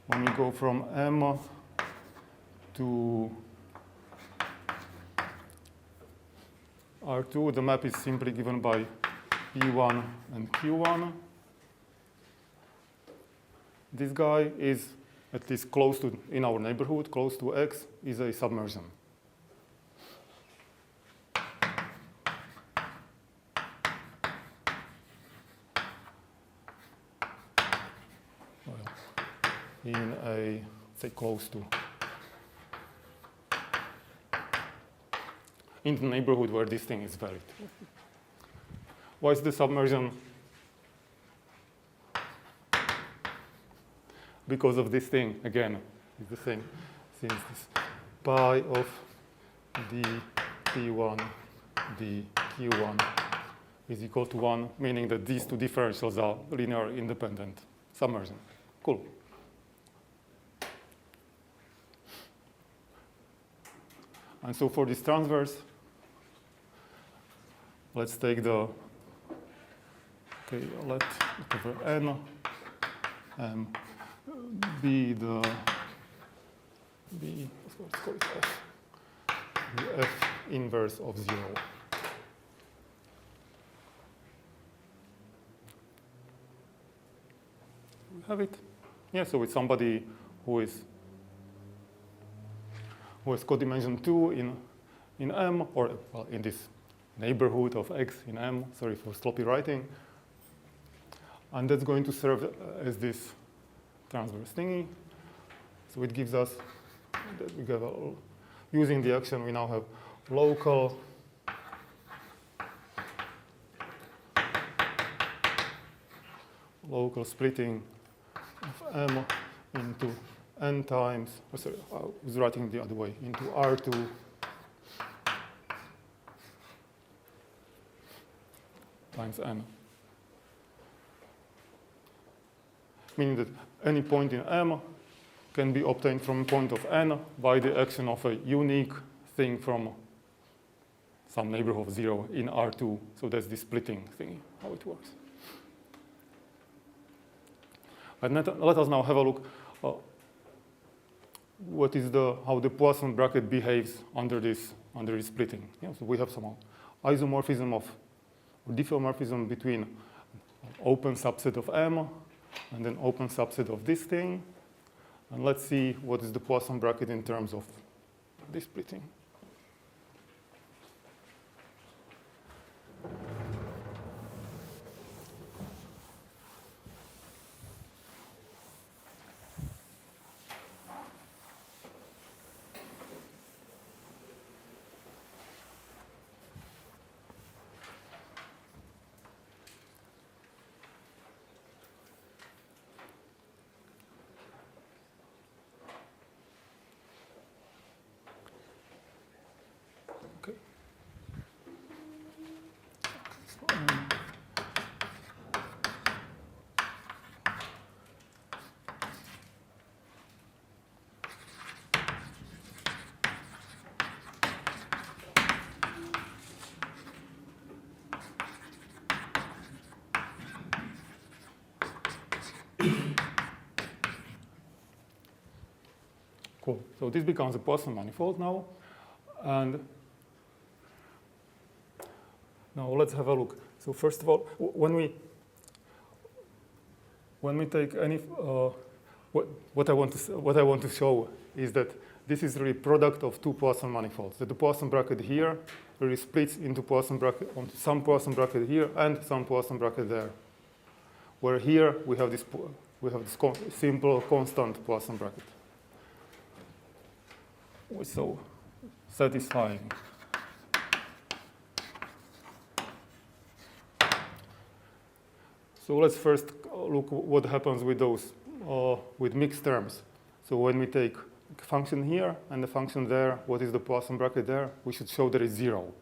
when we go from M to R2, the map is simply given by P1 and Q1. This guy is at least close to, in our neighborhood, close to X, is a submersion. In a, say, close to. In the neighborhood where this thing is valid. Why is the submersion? Because of this thing, again, it's the same. Since this pi of dP1 dQ1 is equal to 1, meaning that these two differentials are linear independent submersion. Cool. And so for this transverse, let's take the, let over N be let's call it F, the F inverse of 0. We have it. Yeah, so it's somebody who has codimension 2 in M, or well, in this neighborhood of X in M. Sorry for sloppy writing. And that's going to serve as this transverse thingy. So it gives us that we have using the action, we now have local splitting of M into N times, sorry, I was writing the other way, into R2 times N. Meaning that any point in M can be obtained from a point of N by the action of a unique thing from some neighborhood of 0 in R2. So that's the splitting thing, how it works. And let us now have a look. how the Poisson bracket behaves under this splitting. Yeah, so we have some isomorphism or diffeomorphism between open subset of M and then open subset of this thing. And let's see what is the Poisson bracket in terms of this splitting. Cool. So this becomes a Poisson manifold now. And now let's have a look. So first of all, when we take any, what I want to show is that this is really product of two Poisson manifolds. That the Poisson bracket here really splits into Poisson bracket, onto some Poisson bracket here and some Poisson bracket there. Where here we have this simple constant Poisson bracket. So satisfying. So let's first look what happens with those with mixed terms. So when we take a function here and the function there, what is the Poisson bracket there? We should show there is 0.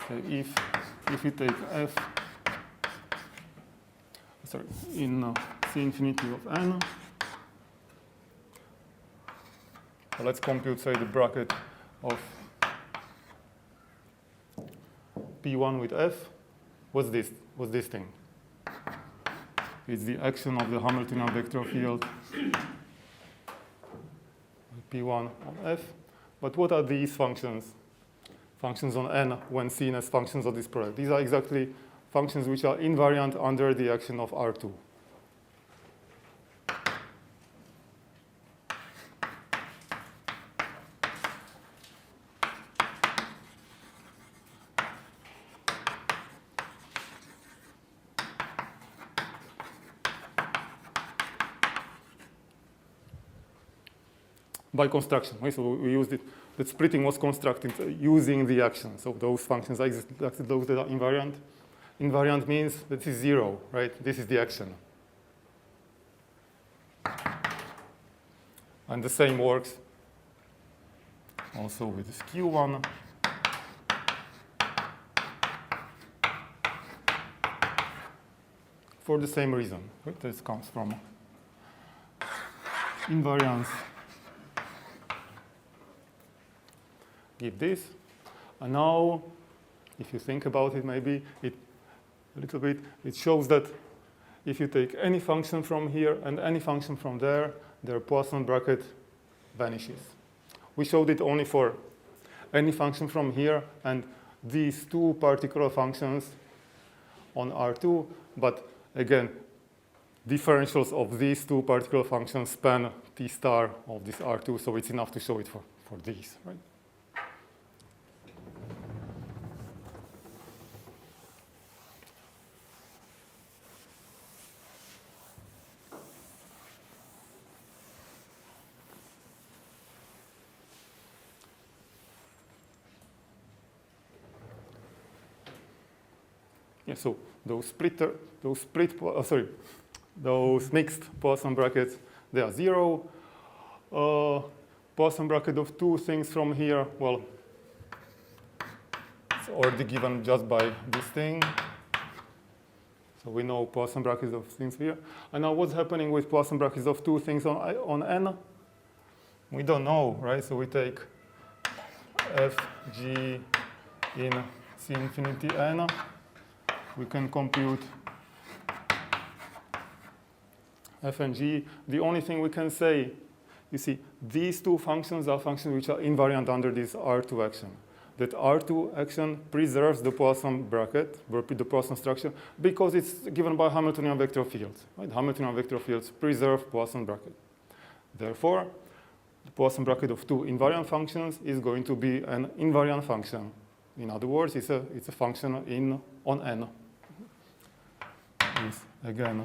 So if you take f in C infinity of n, let's compute, say, the bracket of P1 with F. What's this? What's this thing? It's the action of the Hamiltonian vector field P1 on F. But what are these functions? Functions on N when seen as functions of this product. These are exactly functions which are invariant under the action of R2. By construction, right? So we used it. The splitting was constructed using the action. So those functions are exactly those that are invariant. Invariant means that this is 0, right? This is the action. And the same works also with this Q1. For the same reason, right? This comes from invariance. Give this. And now, if you think about it, maybe a little bit, it shows that if you take any function from here and any function from there, their Poisson bracket vanishes. We showed it only for any function from here and these two particular functions on R2, but again, differentials of these two particular functions span T star of this R2, so it's enough to show it for these, right? Yeah, so those mixed Poisson brackets, they are 0. Poisson bracket of two things from here, well, it's already given just by this thing. So we know Poisson brackets of things here. And now what's happening with Poisson brackets of two things on N? We don't know, right? So we take f, g in C infinity N. We can compute f and g. The only thing we can say you see, these two functions are functions which are invariant under this R2 action. That R2 action preserves the Poisson bracket, the Poisson structure, because it's given by Hamiltonian vector fields. Right? Hamiltonian vector fields preserve Poisson bracket. Therefore, the Poisson bracket of two invariant functions is going to be an invariant function. In other words, it's a function on n. Is again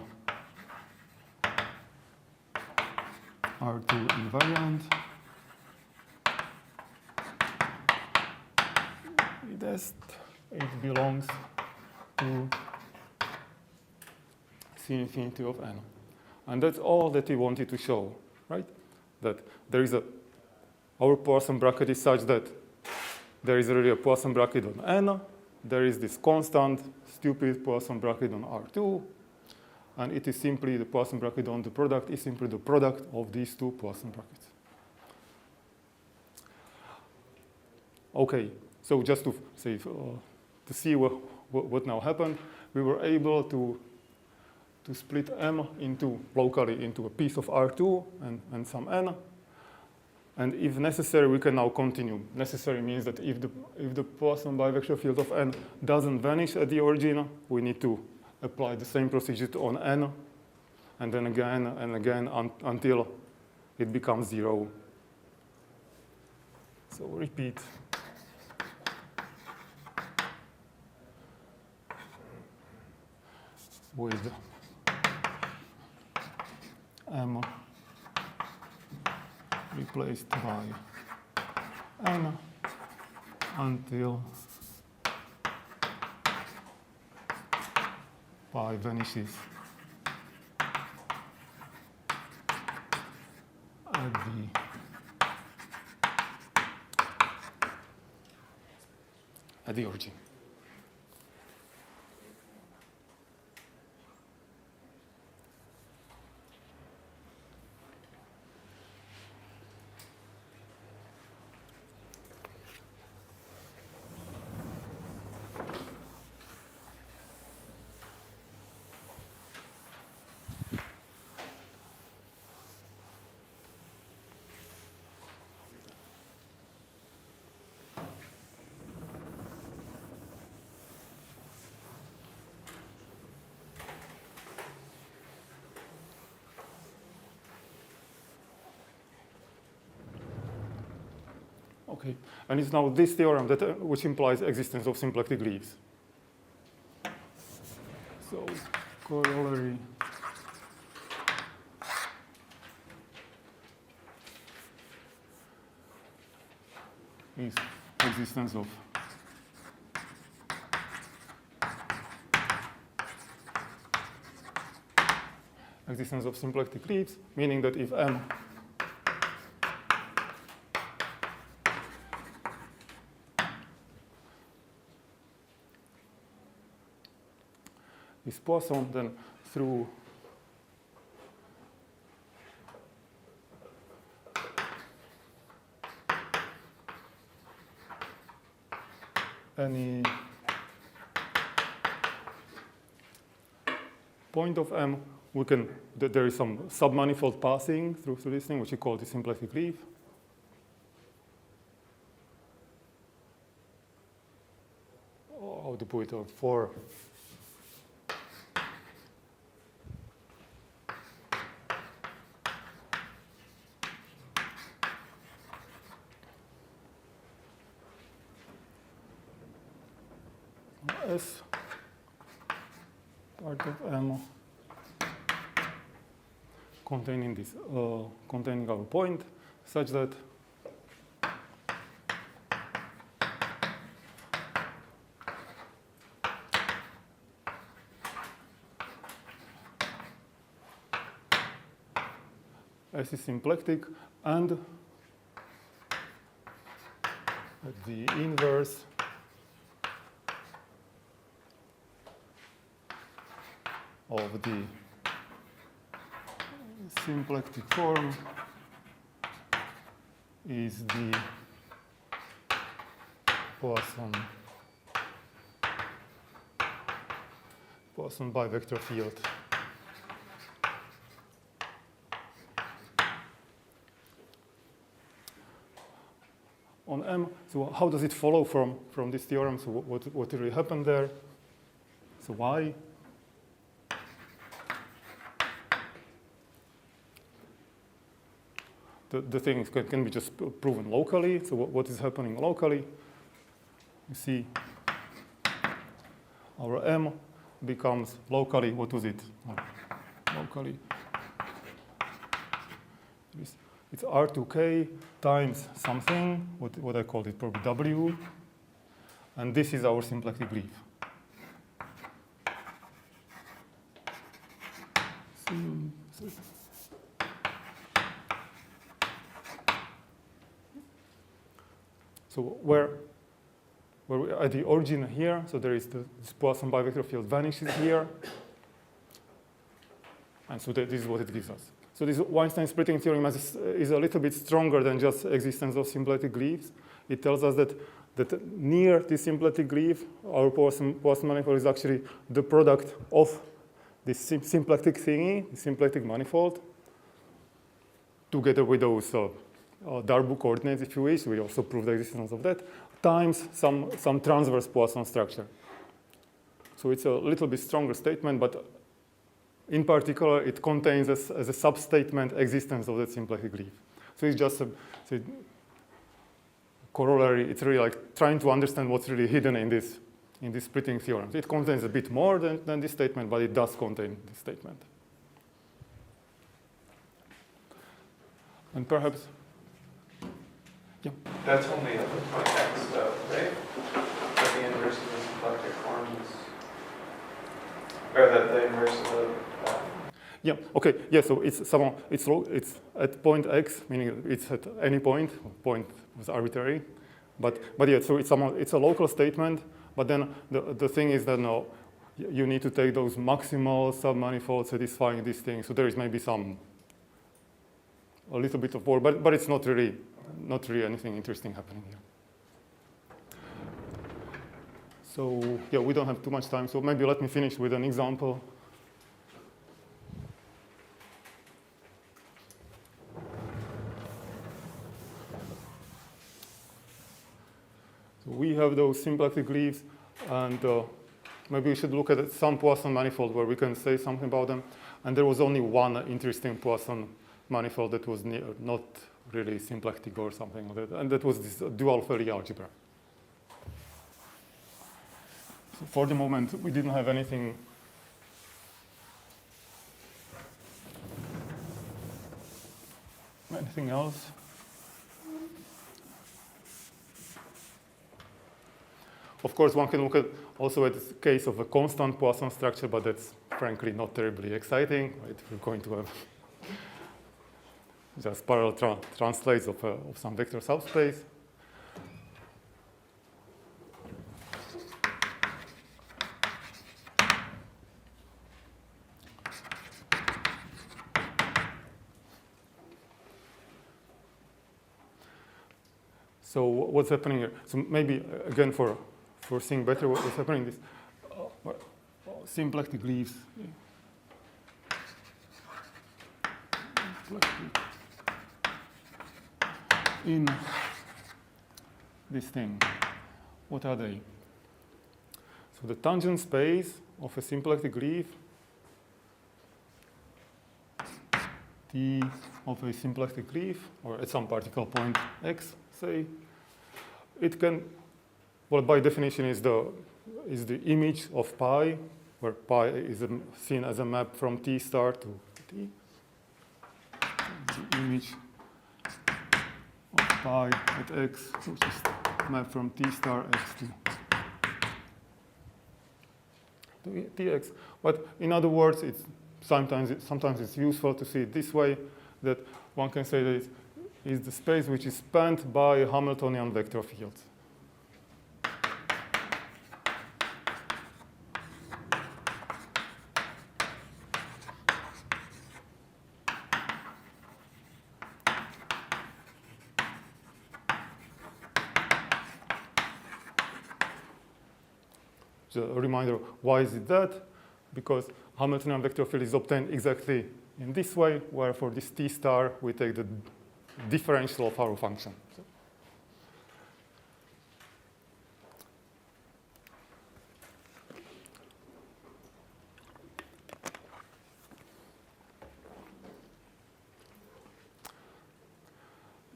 R2 invariant. It belongs to C infinity of n. And that's all that we wanted to show, right? That there is our Poisson bracket is such that there is really a Poisson bracket on n. There is this constant, stupid Poisson bracket on R2. And it is simply the Poisson bracket on the product is simply the product of these two Poisson brackets. Okay, so just to say, to see what now happened, we were able to split M locally into a piece of R2 and some n. And if necessary, we can now continue. Necessary means that if the Poisson bivector field of n doesn't vanish at the origin, we need to apply the same procedure on n, and then again and again until it becomes 0. So repeat. With M replaced by n until pi vanishes at the origin. Okay, and it's now this theorem that which implies existence of symplectic leaves. So corollary is existence of symplectic leaves, meaning that if M is Poisson, then through any point of M, there is some submanifold passing through this thing, which we call the symplectic leaf. How to put it for S part of M containing our point such that S is symplectic and the inverse of the symplectic form is the Poisson bivector field on M. So how does it follow from this theorem? So what really happened there? So why? The things can be just proven locally. So what is happening locally? You see our M becomes locally, what was it? Locally, it's R2K times something, what I called it, probably W. And this is our symplectic leaf. So where we are at the origin here, so there is this Poisson bivector field vanishes here. And so this is what it gives us. So this Weinstein splitting theorem is a little bit stronger than just existence of symplectic leaves. It tells us that near this symplectic leaf, our Poisson manifold is actually the product of this symplectic thingy, the symplectic manifold, together with those Darboux coordinates, if you wish. We also prove the existence of that, times some transverse Poisson structure. So it's a little bit stronger statement, but in particular, it contains as a substatement existence of that symplectic leaf. So it's just a corollary. It's really like trying to understand what's really hidden in this splitting theorem. It contains a bit more than this statement, but it does contain this statement. And perhaps, yeah. That's only at the point X, though, right? But the inverse of the symplectic form is, or the inverse of the. Yeah. Okay. Yeah. So it's at point X, meaning it's at any point. Point was arbitrary, but yeah. So it's a local statement. But then the thing is that no, you need to take those maximal submanifolds satisfying this thing. So there is maybe a little bit of work, but it's not really anything interesting happening here. So yeah, we don't have too much time. So maybe let me finish with an example. So we have those symplectic leaves, and maybe we should look at some Poisson manifold where we can say something about them. And there was only one interesting Poisson manifold that was not really symplectic or something like that, and that was this dual Fourier algebra. So for the moment, we didn't have anything. Anything else? Of course, one can look at also at the case of a constant Poisson structure, but that's frankly not terribly exciting. Right? We're going to have just parallel translates of some vector subspace. So what's happening here? So maybe again for seeing better what's happening, this symplectic leaves. In this thing, what are they? So the tangent space of a symplectic leaf, T of a symplectic leaf, or at some particle point X, say, it can, well, by definition is the image of pi, where pi is seen as a map from T star to T. The image of pi at X, which is map from T star X to Tx. But in other words, it's sometimes it's useful to see it this way, that one can say that it is the space which is spanned by Hamiltonian vector fields. A reminder, why is it that? Because Hamiltonian vector field is obtained exactly in this way, where for this T star, we take the differential of our function. So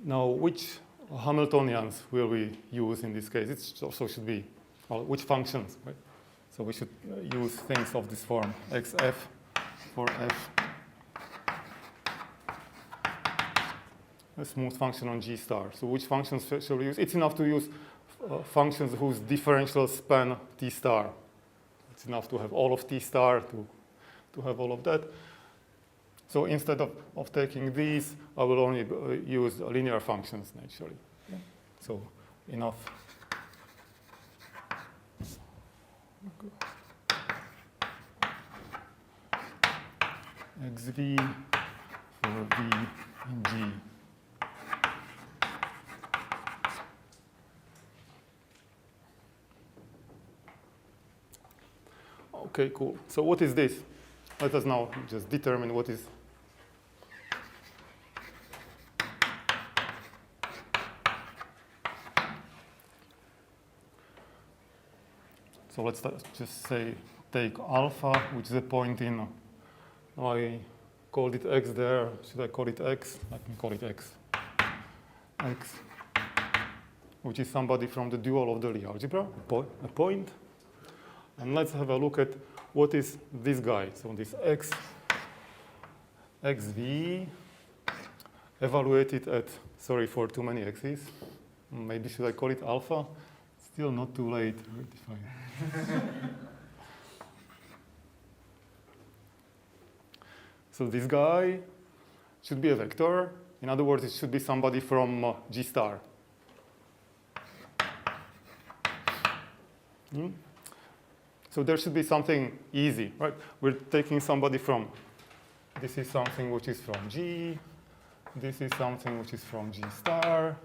Now, which Hamiltonians will we use in this case? It also should be, well, which functions, right? So we should use things of this form, xf for f, a smooth function on G star. So which functions shall we use? It's enough to use functions whose differentials span T star. It's enough to have all of T star to have all of that. So instead of taking these, I will only use linear functions naturally. Yeah. So enough. xv for v in G. Okay, cool. So what is this? Let us now just determine what is. So let's just say take alpha, which is a point in, I called it x there. Should I call it x? Let me call it x. X, which is somebody from the dual of the Lie algebra, a point. And let's have a look at what is this guy. So this xv evaluated at, sorry for too many x's. Maybe should I call it alpha? Still not too late. So this guy should be a vector. In other words, it should be somebody from G star. So there should be something easy, right? We're taking somebody from, this is something which is from G, this is something which is from G star.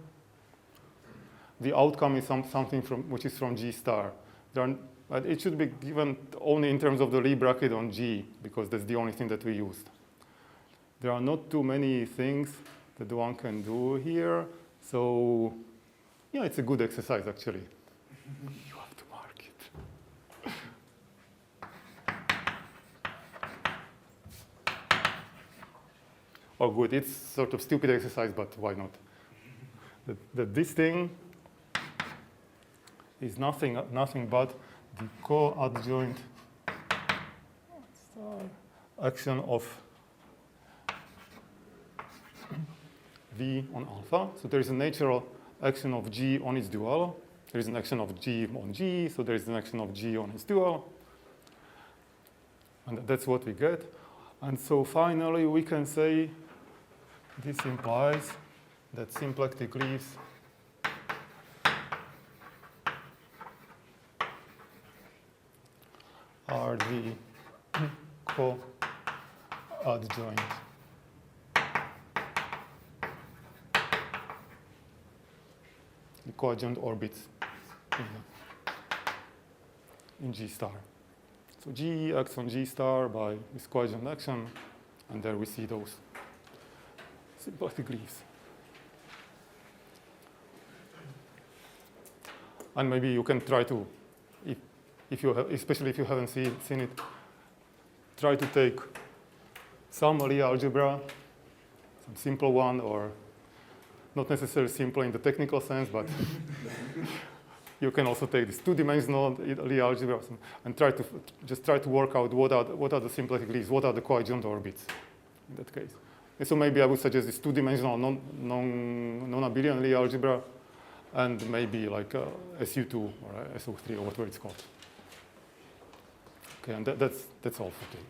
The outcome is something which is from G star. It should be given only in terms of the Lie bracket on G, because that's the only thing that we used. There are not too many things that one can do here. So yeah, it's a good exercise, actually. You have to mark it. Oh, good. It's sort of stupid exercise, but why not? This thing is nothing but the co-adjoint action of V on alpha. So there is a natural action of G on its dual. There is an action of G on G, so there is an action of G on its dual. And that's what we get. And so finally, we can say this implies that symplectic leaves are the co-adjoint orbits in G star. So G acts on G star by this coadjoint action, and there we see those symplectic leaves. And maybe you can try to, if you have, especially if you haven't seen it, try to take some Lie algebra, some simple one, or not necessarily simple in the technical sense, but you can also take this two-dimensional Lie algebra and try to work out what are the symplectic leaves, what are the coadjoint orbits in that case. And so maybe I would suggest this two-dimensional non-abelian Lie algebra, and maybe like SU2 or SO3 or whatever it's called. Okay, and that's all for today.